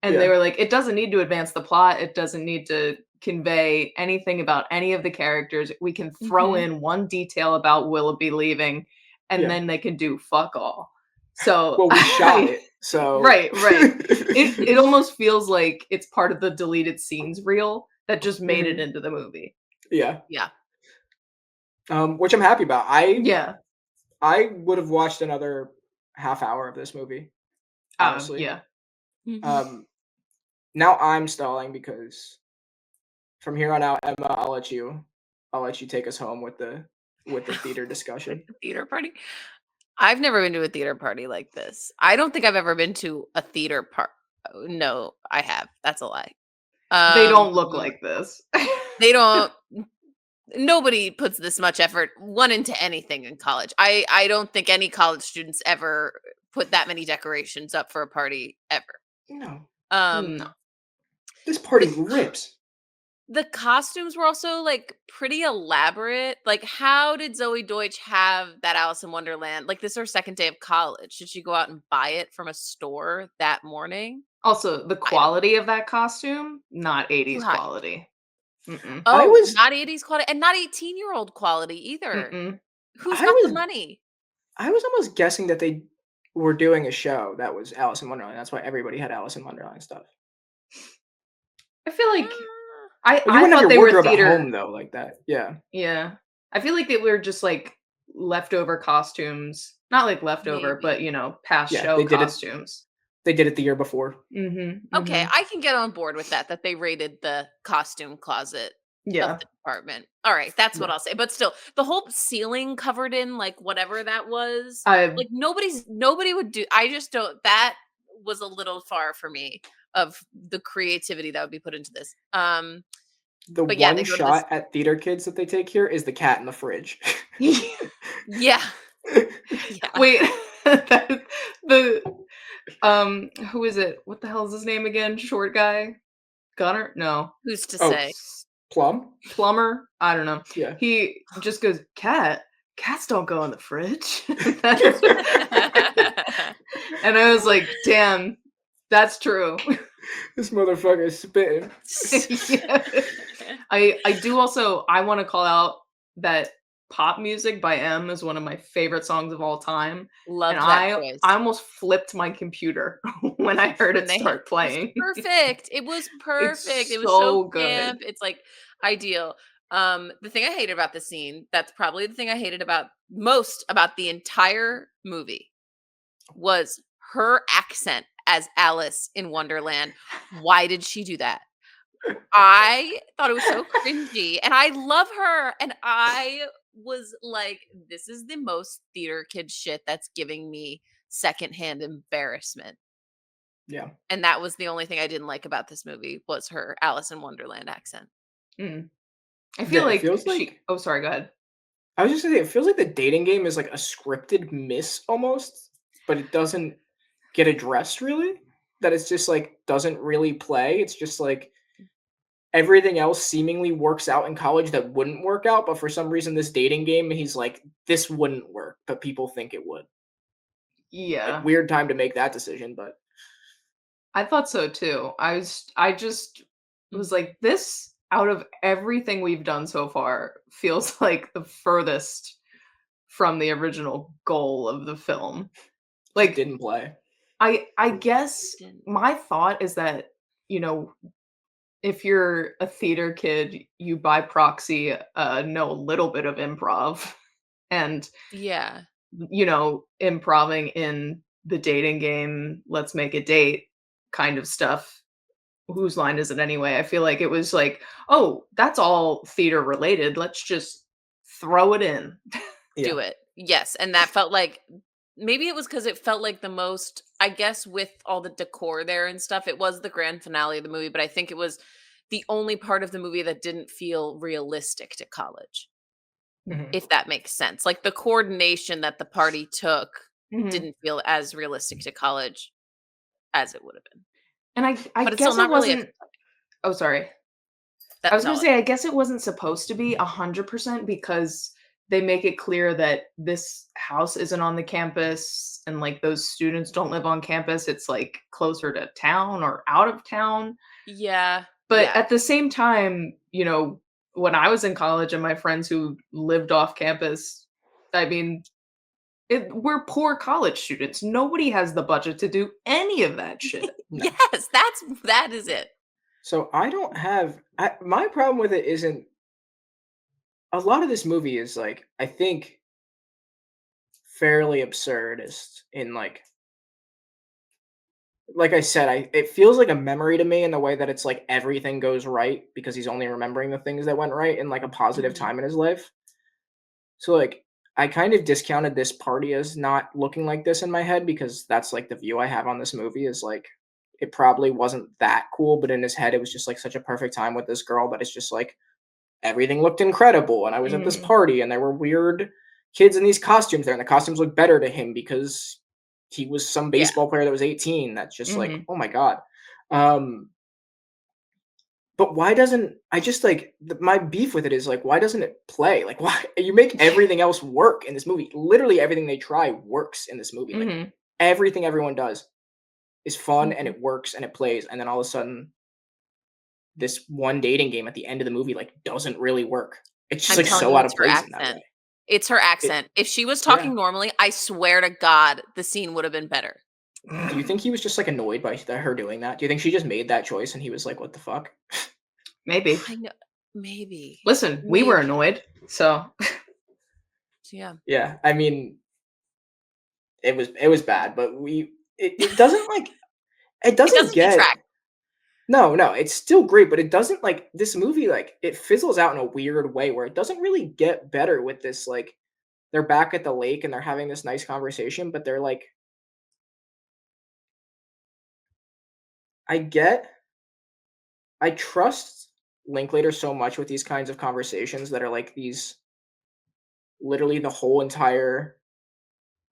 And they Yeah. were like, it doesn't need to advance the plot. It doesn't need to convey anything about any of the characters. We can throw Mhm. in one detail about Willoughby leaving, and Yeah. then they can do fuck all. So Well, we shot it, so right. It almost feels like it's part of the deleted scenes reel that just made it Mhm. into the movie. Yeah. Yeah. Which I'm happy about. Yeah. I would have watched another half hour of this movie, honestly. Yeah. Mhm. Now I'm stalling because from here on out, Emma, I'll let you take us home with the theater discussion. Like the theater party? I've never been to a theater party like this. I don't think I've ever been to a theater part. No, I have. That's a lie. They don't look Mm, like this. they don't. Nobody puts this much effort into anything in college. I don't think any college students ever put that many decorations up for a party ever. No, No. this party The rips. the costumes were also like pretty elaborate. Like, how did Zoe Deutsch have that Alice in Wonderland? Like, this is her second day of college. Did she go out and buy it from a store that morning? Also, the I don't. quality of that costume, not Too 80s high. quality. Mm-mm. I Oh, was not '80s quality and not 18-year-old quality either. Mm-mm. Who's I got the was money? I was almost guessing that they were doing a show that was Alice in Wonderland. That's why everybody had Alice in Wonderland stuff. I feel like Uh, Well, you I wouldn't have thought your they were wardrobe at theater. home though, like that. Yeah. Yeah. I feel like they were just like leftover costumes. Not like leftover, but maybe. past Yeah, show they did it. costumes. They did it the year before. Okay, Mhm. I can get on board with that they raided the costume closet of Yeah. the department. All right, that's what Yeah. I'll say. But still, the whole ceiling covered in like whatever that was, I like nobody would do. I just don't. That was a little far for me of the creativity that would be put into this. The But yeah, one they go to this. shot at theater kids that they take here is the cat in the fridge. Yeah, yeah. Wait. The who is it? What the hell is his name again? Short guy? Gunner? No. Who's to Oh, say? Plum? Plumber? I don't know. Yeah. He just goes, "Cat? Cats don't go in the fridge." And I was like, "Damn, That's true. This motherfucker is spitting. Yeah. I do also I wanna call out that "Pop Music" by M is one of my favorite songs of all time, and Loved that I choice. almost flipped my computer when I heard When it they hit start it was playing. perfect. It was perfect. It's It was so so good. camp. It's, like, ideal. The thing I hated about the scene, that's probably the thing I hated about most about the entire movie, was her accent as Alice in Wonderland. Why did she do that? I thought it was so cringy, and I love her, and I was like, "This is the most theater kid shit that's giving me secondhand embarrassment." Yeah. And that was the only thing I didn't like about this movie was her Alice in Wonderland accent. Mm. I Yeah, feel it like feels she like oh, sorry, go ahead. I was just gonna say it feels like the dating game is like a scripted miss almost, but it doesn't get addressed really. That it's just like doesn't really play. It's just like everything else seemingly works out in college that wouldn't work out, but for some reason this dating game, he's like, this wouldn't work, but people think it would. Like Yeah. weird time to make that decision, but I thought so too. I just was Mhm. like, this out of everything we've done so far feels like the furthest from the original goal of the film. just Like, didn't play. I It guess didn't. my thought is that, you know, if you're a theater kid, you by proxy know a little bit of improv and Yeah. improving in the dating game, let's make a date kind of stuff. Whose line is it anyway? I feel like it was like, "Oh, that's all theater related. Let's just throw it in." Yeah. Do it. Yes, and that felt like maybe it was because it felt like the most I guess with all the decor there and stuff, it was the grand finale of the movie, but I think it was the only part of the movie that didn't feel realistic to college, Mhm. if that makes sense. Like, the coordination that the party took Mhm. didn't feel as realistic to college as it would have been. And I But it's still guess it not really a wasn't oh, sorry. I that was gonna no. say, I guess it wasn't supposed to be 100% because they make it clear that this house isn't on the campus and, like, those students don't live on campus. It's, like, closer to town or out of town. Yeah, But yeah. at the same time, when I was in college and my friends who lived off campus, I mean, we're poor college students. Nobody has the budget to do any of that shit. No. Yes, that is it. So I don't have my problem with it isn't a lot of this movie is like I think fairly absurdist in like I said, I it feels like a memory to me in the way that it's like everything goes right because he's only remembering the things that went right in like a positive Mhm. time in his life. So like I kind of discounted this party as not looking like this in my head because that's like the view I have on this movie is like it probably wasn't that cool, but in his head it was just like such a perfect time with this girl that it's just like everything looked incredible and I was at this Mhm. party and there were weird kids in these costumes there and the costumes looked better to him because he was some Yeah. baseball player that was 18 that's just like, Mhm. "Oh my god." Um, but why doesn't I just like my beef with it is like why doesn't it play? Like why you make everything else work in this movie. Literally everything they try works in this movie. Like Mhm. everything everyone does is fun and Mhm. it works and it plays and then all of a sudden this one dating game at the end of the movie like doesn't really work. It's just I'm like telling so you, out it's of her place in that accent. way. It's her It accent. If she was yeah. talking normally, I swear to God, the scene would have been better. Do you think he was just, like, annoyed by her doing that? Do you think she just made that choice and he was like, "What the fuck?" Maybe. I know maybe. Listen, we were Maybe. annoyed, so Yeah. Yeah, I mean, it was bad, but it doesn't, like it It doesn't doesn't get detract. no, no, it's still great, but it doesn't, like this movie, like, it fizzles out in a weird way where it doesn't really get better with this, like they're back at the lake and they're having this nice conversation, but they're like I get I trust Linklater so much with these kinds of conversations that are, like, these literally the whole entire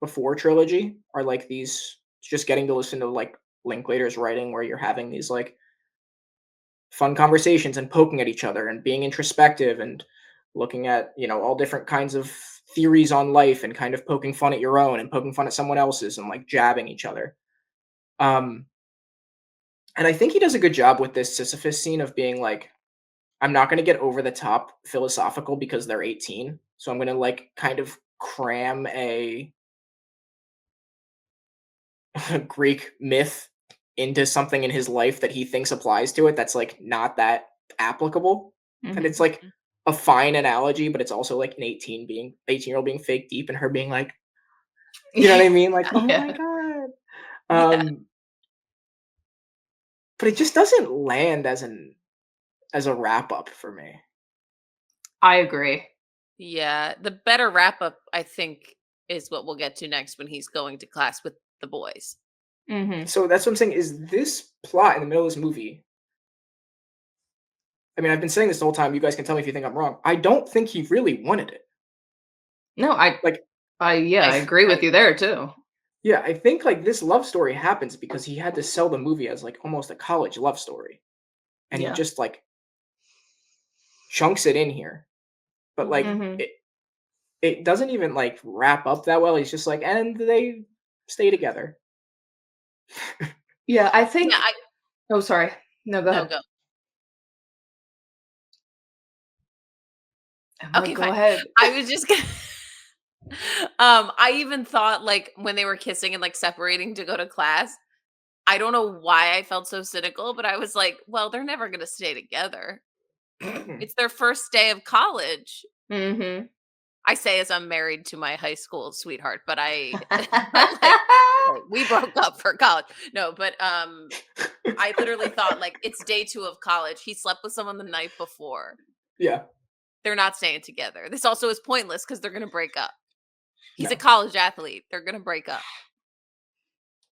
Before trilogy are like these just getting to listen to like Linklater's writing where you're having these like fun conversations and poking at each other and being introspective and looking at, all different kinds of theories on life and kind of poking fun at your own and poking fun at someone else's and like jabbing each other. Um And I think he does a good job with this Sisyphus scene of being like, I'm not going to get over the top philosophical because they're 18. So I'm going to like kind of cram a Greek myth into something in his life that he thinks applies to it that's like not that applicable. And it's Mhm. like a fine analogy, but it's also like an 18-year-old being fake deep and her being like, you know what I mean? Like, oh my Yeah. God. Yeah. But it just doesn't land as a wrap up for me. I agree. Yeah. The better wrap up, I think, is what we'll get to next when he's going to class with the boys. Mhm. So that's what I'm saying. Is this plot in the middle of this movie? I mean, I've been saying this the whole time. You guys can tell me if you think I'm wrong. I don't think he really wanted it. No, Like, yeah, I I agree with I you there too. yeah, I think like this love story happens because he had to sell the movie as like almost a college love story, and he Yeah. just like chunks it in here. But like Mhm. Mhm. it doesn't even like wrap up that well. He's just like, and they stay together. Yeah, I Yeah, think Oh, sorry. No, go no, ahead. go. Emma, Okay, go fine. ahead. I was just gonna I even thought like when they were kissing and like separating to go to class, I don't know why I felt so cynical, but I was like, well, they're never gonna stay together. Hmm. It's their first day of college. Mhm. I say as I'm married to my high school sweetheart, but but like we broke up for college. No, but I literally thought like it's day 2 of college. He slept with someone the night before. Yeah, They're not staying together. This also is pointless because they're gonna break up. He's a no, college athlete. They're gonna break up.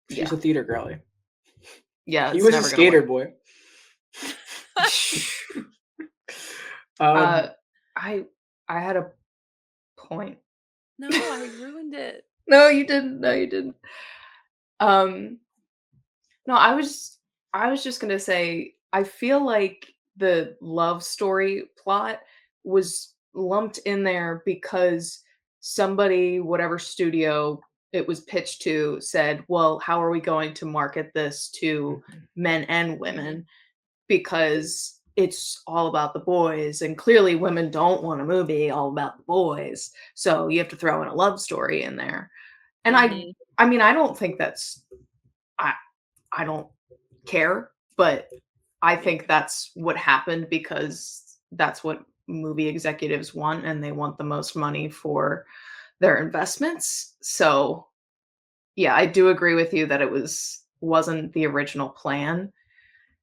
she's Yeah. a theater girly. Yeah, He it's was a never gonna skater work. boy. Um, Uh, I had a point. No, I ruined it. No, you didn't. No, you didn't. Um, no, I was just gonna say, I feel like the love story plot was lumped in there because somebody, whatever studio it was pitched to, said, "Well, how are we going to market this to mhm, men and Mhm. women?" Because it's all about the boys, and clearly women don't want a movie all about the boys, so you have to throw in a love story in there. And Mhm. I mean, I don't think that's I I don't care, but I Yeah. think that's what happened because that's what movie executives want, and they want the most money for their investments. So, yeah, I do agree with you that wasn't the original plan.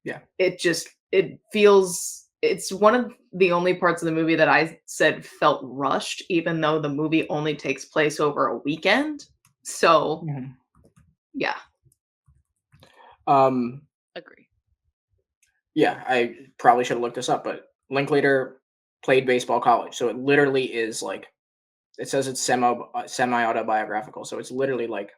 yeah. It feels it's one of the only parts of the movie that I said felt rushed, even though the movie only takes place over a weekend. So, Mhm. yeah. Um, Agree. yeah, I probably should have looked this up, but Linklater played baseball college, so it literally is like it says it's semi autobiographical, so it's literally like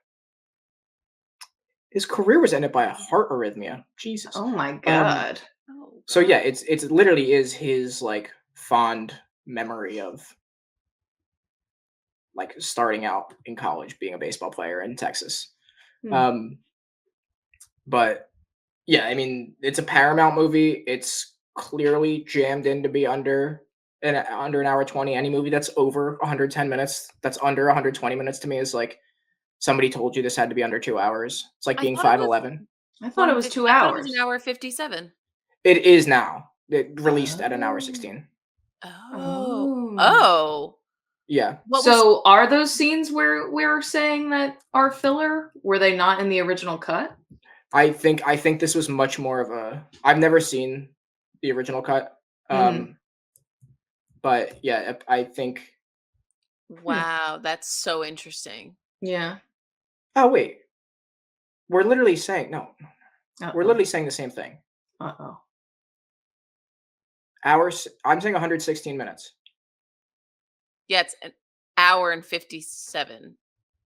his career was ended by a heart arrhythmia. Jesus. Oh my Um, god. Oh so yeah, god. it's literally is his like fond memory of like starting out in college being a baseball player in Texas. Hmm. Um, but yeah, I mean, it's a Paramount movie. It's clearly jammed in to be under an hour 20. Any movie that's over 110 minutes, that's under 120 minutes to me is like somebody told you this had to be under 2 hours. It's like I being thought it was 5'11". I thought it was 2 I thought it was an hours. hour 57. It is now. It released at an hour Oh. 16. Oh. Oh. Oh. Yeah. What was So, are those scenes where we're saying that are filler? Were they not in the original cut? I think this was much more of a I've never seen the original cut. Mhm. Um, but yeah, I think hmm. wow, that's so interesting. Yeah. Oh wait, we're literally saying no. We're Uh-oh. literally saying the same thing. Uh-oh. Hours. I'm saying 116 minutes. Yeah, it's an hour and 57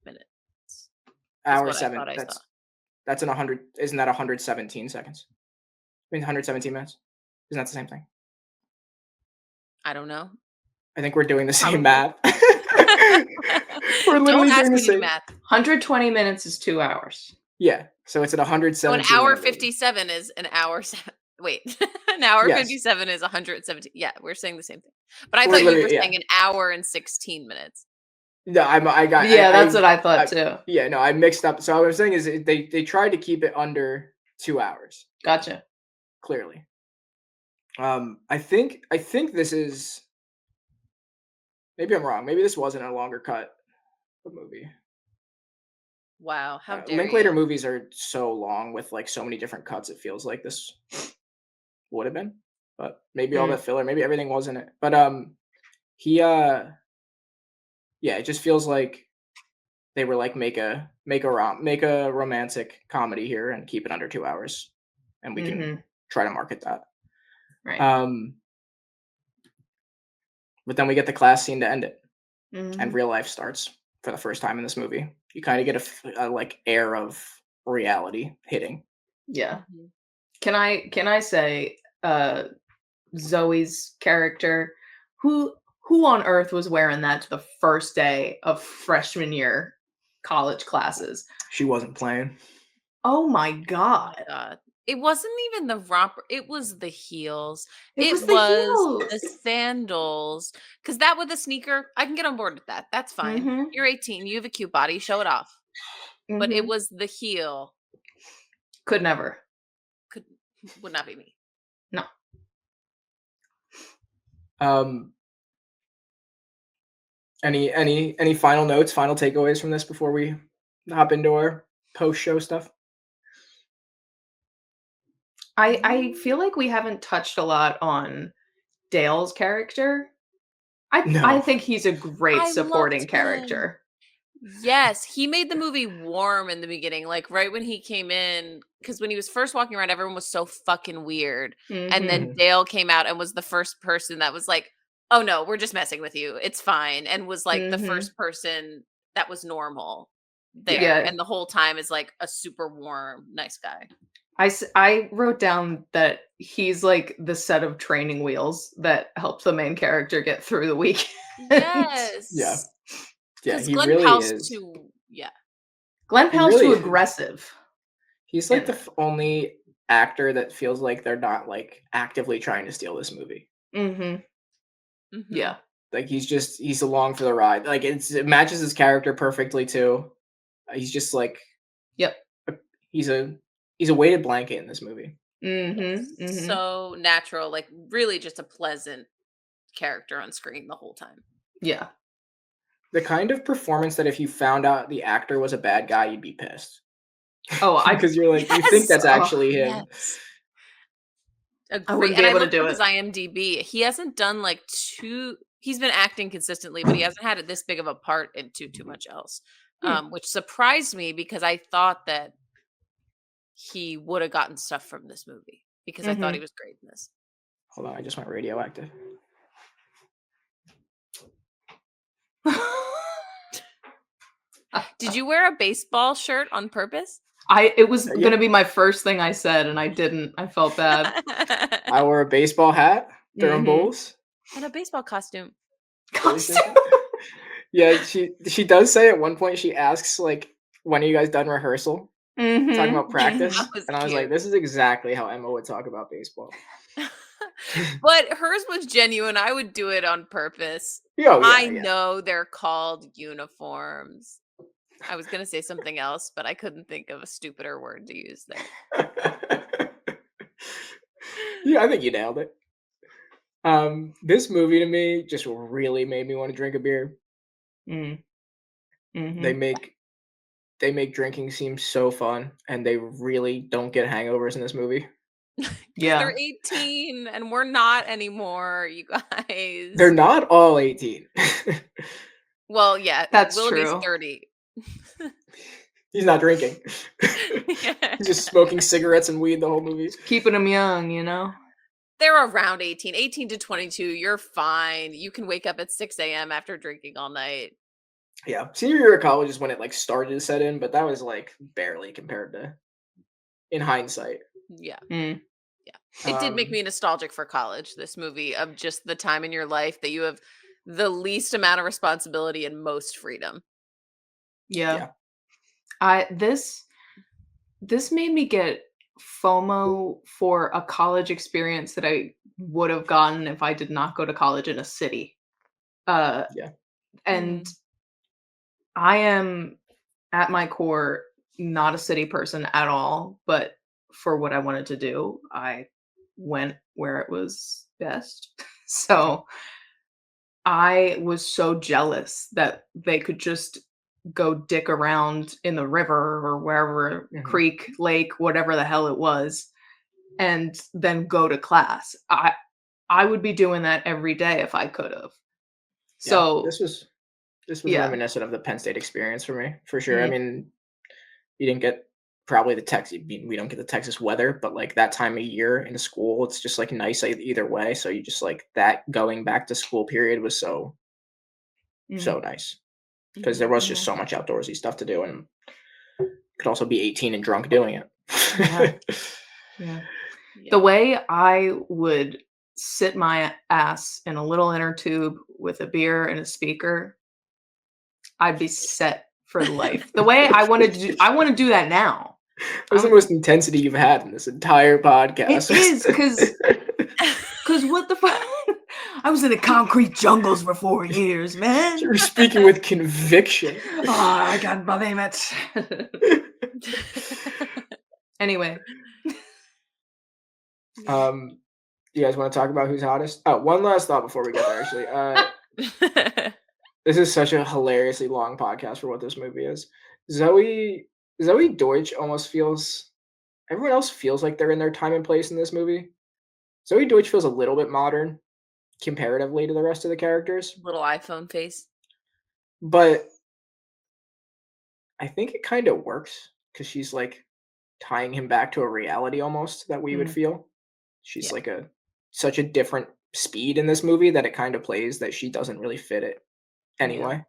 minutes is Hour what I 7. thought I saw. That's in 100. Isn't that 117 seconds? I mean 117 minutes. Isn't that the same thing? I don't know. I think we're doing the same Probably. math. We're Don't literally doing ask the me to do same. math. 120 minutes is 2 hours. Yeah, So it's at So an 117 hour minute movie. 57 is an hour. Wait, an hour Yes. 57 is 117. Yeah, we're saying the same thing. But I We're thought you were literally- yeah. saying an hour and 16 minutes. No, Yeah, that's what I thought too. Yeah, no, I mixed up. So what I'm saying is they tried to keep it under 2 hours, Gotcha. clearly. I think this is, maybe I'm wrong. Maybe this wasn't a longer cut of movie. Wow, how dare Linklater you? movies are so long with like so many different cuts. It feels like this would have been, but maybe all that filler, maybe everything wasn't it. But he yeah, it just feels like they were like make a romantic comedy here and keep it under 2 hours, and we can try to market that. Right. But then we get the class scene to end it, Mhm. and real life starts for the first time in this movie. You kind of get a like air of reality hitting. Yeah. Mhm. Can I say Zoe's character, who on earth was wearing that to the first day of freshman year college classes? She wasn't playing. Oh my Oh my god. God. It wasn't even the romper. It was the heels. It was It the was the heels. sandals. Because that with a sneaker, I can get on board with that. That's fine. Mhm. You're 18. You have a cute body. Show it off. But it Mhm. was the heel. Could never. Would not be me. No. Any final notes, final takeaways from this before we hop into our post show stuff? I feel like we haven't touched a lot on Dale's character. I No. think he's a great I supporting loved him. character. Yes, he made the movie warm in the beginning, like right when he came in, because when he was first walking around, everyone was so fucking weird. And then Mhm. Dale came out and was the first person that was like, "Oh no, we're just messing with you. It's fine." And was like the Mhm. first person that was normal there. Yeah. And the whole time is like a super warm, nice guy. I wrote down that he's like the set of training wheels that help the main character get through the weekend. Yes. Yeah. Yeah, Because he Glenn really Powell's is. too, yeah. Glenn He Powell's really too is. aggressive. He's like in the only actor that feels like they're not like actively trying to steal this movie. Mhm. Mhm. Yeah. Like he's along for the ride. Like it matches his character perfectly too. He's just like Yep. he's a weighted blanket in this movie. Mhm. Mhm. So natural, like really just a pleasant character on screen the whole time. Yeah. The kind of performance that if you found out the actor was a bad guy, you'd be pissed. Oh, Because you're like, you think Yes! that's Oh, actually him. Yes. I Agree. wouldn't be And I able to looked do up it. his IMDb. He hasn't done like he's been acting consistently, but he hasn't had this big of a part into too much else. Which surprised me because I thought that he would have gotten stuff from this movie because I thought he was great in this. Hold on, I just went radioactive. Did you wear a baseball shirt on purpose? It was Yeah. gonna be my first thing I said, and I didn't. I felt bad. I wore a baseball hat, throwing Mhm. bulls. And a baseball costume. Costume. Yeah, she does say at one point, she asks like, when are you guys done rehearsal? Talking Mhm. about practice. That was And I was cute. like, this is exactly how Emma would talk about baseball. But hers was genuine. I would do it on purpose. Oh, I yeah. know they're called uniforms. I was going to say something else, but I couldn't think of a stupider word to use there. Yeah, I think you nailed it. This movie to me just really made me want to drink a beer. Mm. Mhm. They make drinking seem so fun, and they really don't get hangovers in this movie. Yeah. They're 18 and we're not anymore, you guys. They're not all 18. Well, yeah, That's Willoughby's true. 30. He's not drinking. Yeah. He's just smoking cigarettes and weed the whole movie. Keeping them young, you know? They're around 18. 18 to 22, you're fine. You can wake up at 6 a.m. after drinking all night. Yeah, senior year of college is when it like started to set in, but that was like barely compared to in hindsight. Yeah. Mm. Yeah. It did make me nostalgic for college, this movie, of just the time in your life that you have the least amount of responsibility and most freedom. Yeah. Yeah. this made me get FOMO for a college experience that I would have gotten if I did not go to college in a city. Uh, Yeah. and I am, at my core, not a city person at all, but for what I wanted to do, I went where it was best. So I was so jealous that they could just go dick around in the river or wherever, Mhm. creek, lake, whatever the hell it was, and then go to class. I would be doing that every day if I could have. Yeah. So, This was yeah. reminiscent of the Penn State experience for me, for sure. I Mm, mean, you didn't get probably the Texas. We don't get the Texas weather, but like that time of year in school, it's just like nice either way. So you just like that going back to school period was so mhm, nice because there was just yeah, so much outdoorsy stuff to do, and could also be 18 and drunk doing yeah, it. yeah. The Yeah. way I would sit my ass in a little inner tube with a beer and a speaker, I'd be set for life. The way I wanna do that now. That's the I'm most intensity you've had in this entire It podcast. is, cause what the fuck? I was in the concrete jungles for 4 years, man. You're speaking with conviction. Ah, I got my limit. Anyway. Yeah. You guys want to talk about who's hottest? Oh, one last thought before we get there. Actually, this is such a hilariously long podcast for what this movie is. Zoe Deutsch almost feels. Everyone else feels like they're in their time and place in this movie. Zoe Deutsch feels a little bit modern comparatively to the rest of the characters, Little iPhone face. but I think it kind of works because she's like tying him back to a reality almost that we would Mm, feel. She's Yeah. like such a different speed in this movie that it kind of plays that she doesn't really fit it yeah. anyway.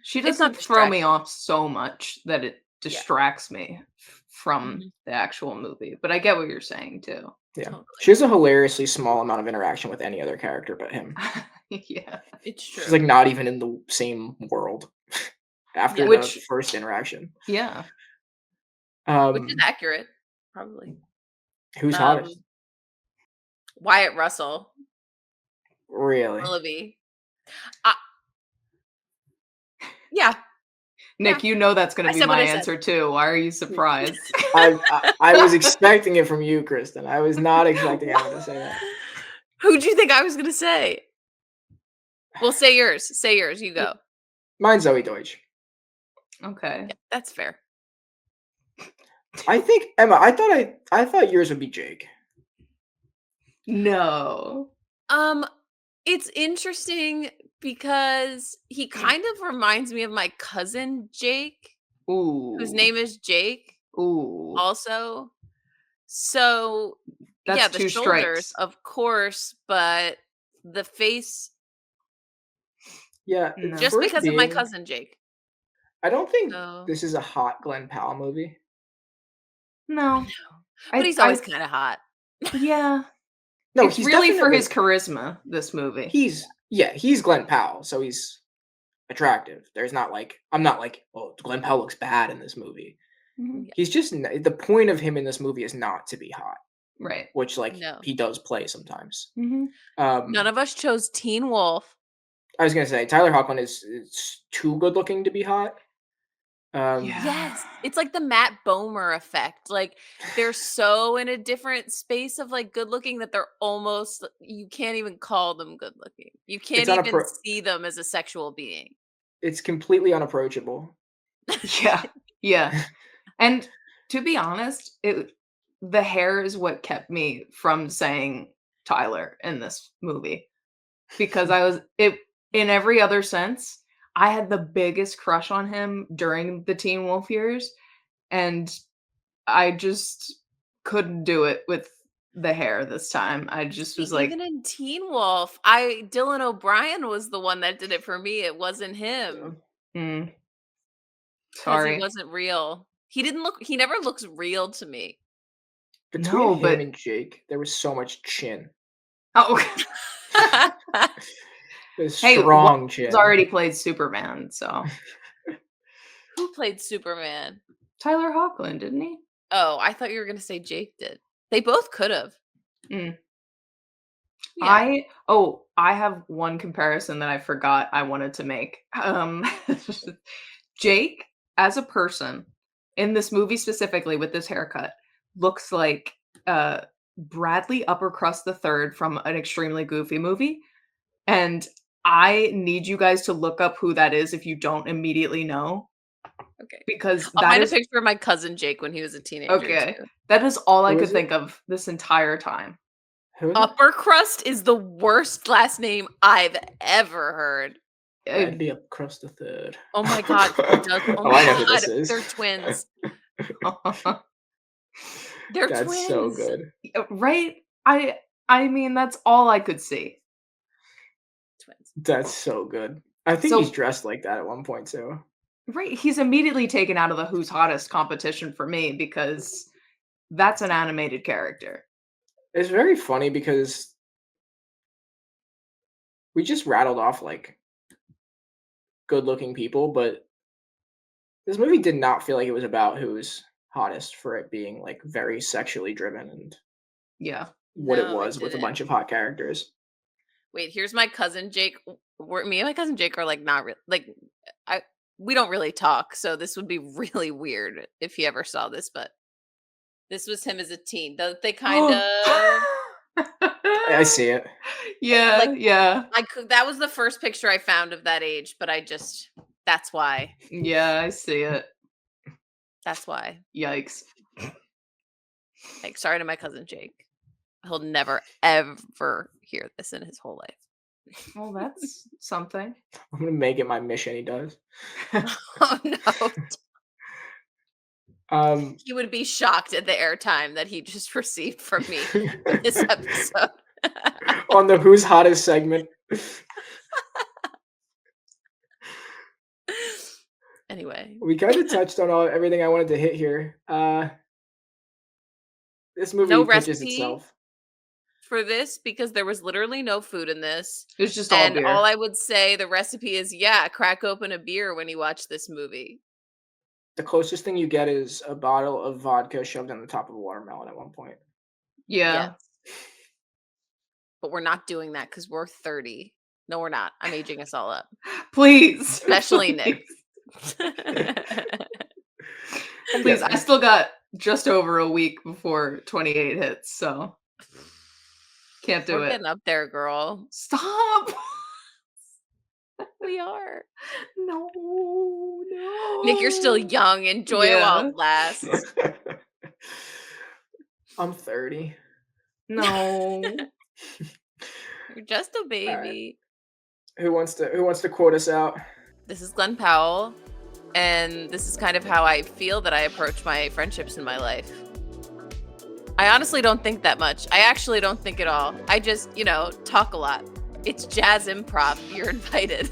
She It's not doesn't throw me distraction. off so much that it Yeah. distracts me from Mhm. the actual movie, but I get what you're saying too. Yeah. Totally. She has a hilariously small amount of interaction with any other character but him. Yeah. It's true. She's like not even in the same world after Yeah. the Which first interaction. yeah. Which is Um, accurate, probably. who's Um, hottest? Wyatt Russell, Really? Willoughby. Uh, yeah, Nick, you know that's gonna I be said what my I said. answer too. Why are you surprised? I was expecting it from you, Kristen. I was not expecting Emma to say that. Who'd you think I was gonna say? Well, say yours. Say yours. You go. Mine's Zoe Deutsch. Okay. Yeah, that's fair. I think Emma. I thought yours would be Jake. No. It's interesting because he kind of reminds me of my cousin Jake, whose Ooh. name is Jake Ooh. also. So, That's yeah, the 2 shoulders, strikes. of course, but the face Yeah, No. just first because of my being, cousin Jake. I don't think So, this is a hot Glenn Powell movie. No. but he's always kind of hot. Yeah. No, It's he's really for his definitely charisma, this movie. he's Glenn Powell, so he's attractive. There's not like I'm not like, oh, Glenn Powell looks bad in this movie. Mhm. Yeah. He's just the point of him in this movie is not to be hot, Right. which like No. he does play sometimes. Mhm. None of us chose Teen Wolf. I was gonna say Tyler Hoechlin is too good looking to be hot. Yeah. Yes, it's like the Matt Bomer effect. Like they're so in a different space of like good looking that they're almost you can't even call them good looking. You It's can't even see them as a sexual being. it's completely unapproachable. Yeah. Yeah. And to be honest, the hair is what kept me from saying Tyler in this movie because in every other sense, I had the biggest crush on him during the Teen Wolf years, and I just couldn't do it with the hair this time. I just was like, Even in Teen Wolf, Dylan O'Brien was the one that did it for me. It wasn't him mm, because he sorry. wasn't real. He never looks real to me. Between No, him but and Jake, there was so much chin. oh, There's hey, strong he's chin. already played Superman, so Who played Superman? Tyler Hoechlin, didn't he? Oh, I thought you were gonna say Jake did. They both could have. Mm. Yeah. I have one comparison that I forgot I wanted to make. Jake, as a person, in this movie specifically with this haircut, looks like Bradley Uppercrust the Third from an extremely goofy movie. And I need you guys to look up who that is if you don't immediately know, Okay. because I'll that find a is picture of my cousin Jake when he was a teenager okay. too. That is all I Who could is it? think of this entire time. Who? Upper crust is the worst last name I've ever heard. Bradley across the third. Oh my god, he does. Oh Oh, my I know who god, this is. they're twins. They're That's twins. so good. Right? I mean, that's all I could see. Twins. That's so good. I think So- he's dressed like that at one point too. Right, he's immediately taken out of the Who's Hottest competition for me because that's an animated character. It's very funny because we just rattled off like good-looking people, but this movie did not feel like it was about who's hottest for it being like very sexually driven and Yeah. what it No, it was with a didn't. bunch of hot characters. Wait, here's my cousin Jake. Me and my cousin Jake are like not we don't really talk, so this would be really weird if he ever saw this. But this was him as a teen. They kind of I see it. Yeah, Like- yeah. that was the first picture I found of that age. But that's why. Yeah, I see it. That's why. Yikes. Like, sorry to my cousin Jake. He'll never ever hear this in his whole life. Well, that's something. I'm gonna make it my mission. He does. Oh no. He would be shocked at the airtime that he just received from me in this episode. On the Who's Hottest segment. Anyway, We kind of touched on everything I wanted to hit here. This movie No pitches recipe? itself. for this, because there was literally no food in this, It's just all and beer. all I would say the recipe is, crack open a beer when you watch this movie. The closest thing you get is a bottle of vodka shoved on the top of a watermelon at one point. Yeah. Yes. But we're not doing that because we're 30. No, we're not. I'm aging us all up, Please. especially Nick. Please, I still got just over a week before 28 hits, so can't do We're it. getting up there, girl. Stop. We are. No, no. Nick, you're still young. Enjoy it while Yeah. it lasts. I'm 30. No. You're just a baby. Who wants to quote us out? This is Glenn Powell, and this is kind of how I feel that I approach my friendships in my life. I honestly don't think that much. I actually don't think at all. I just, talk a lot. It's jazz improv. You're invited.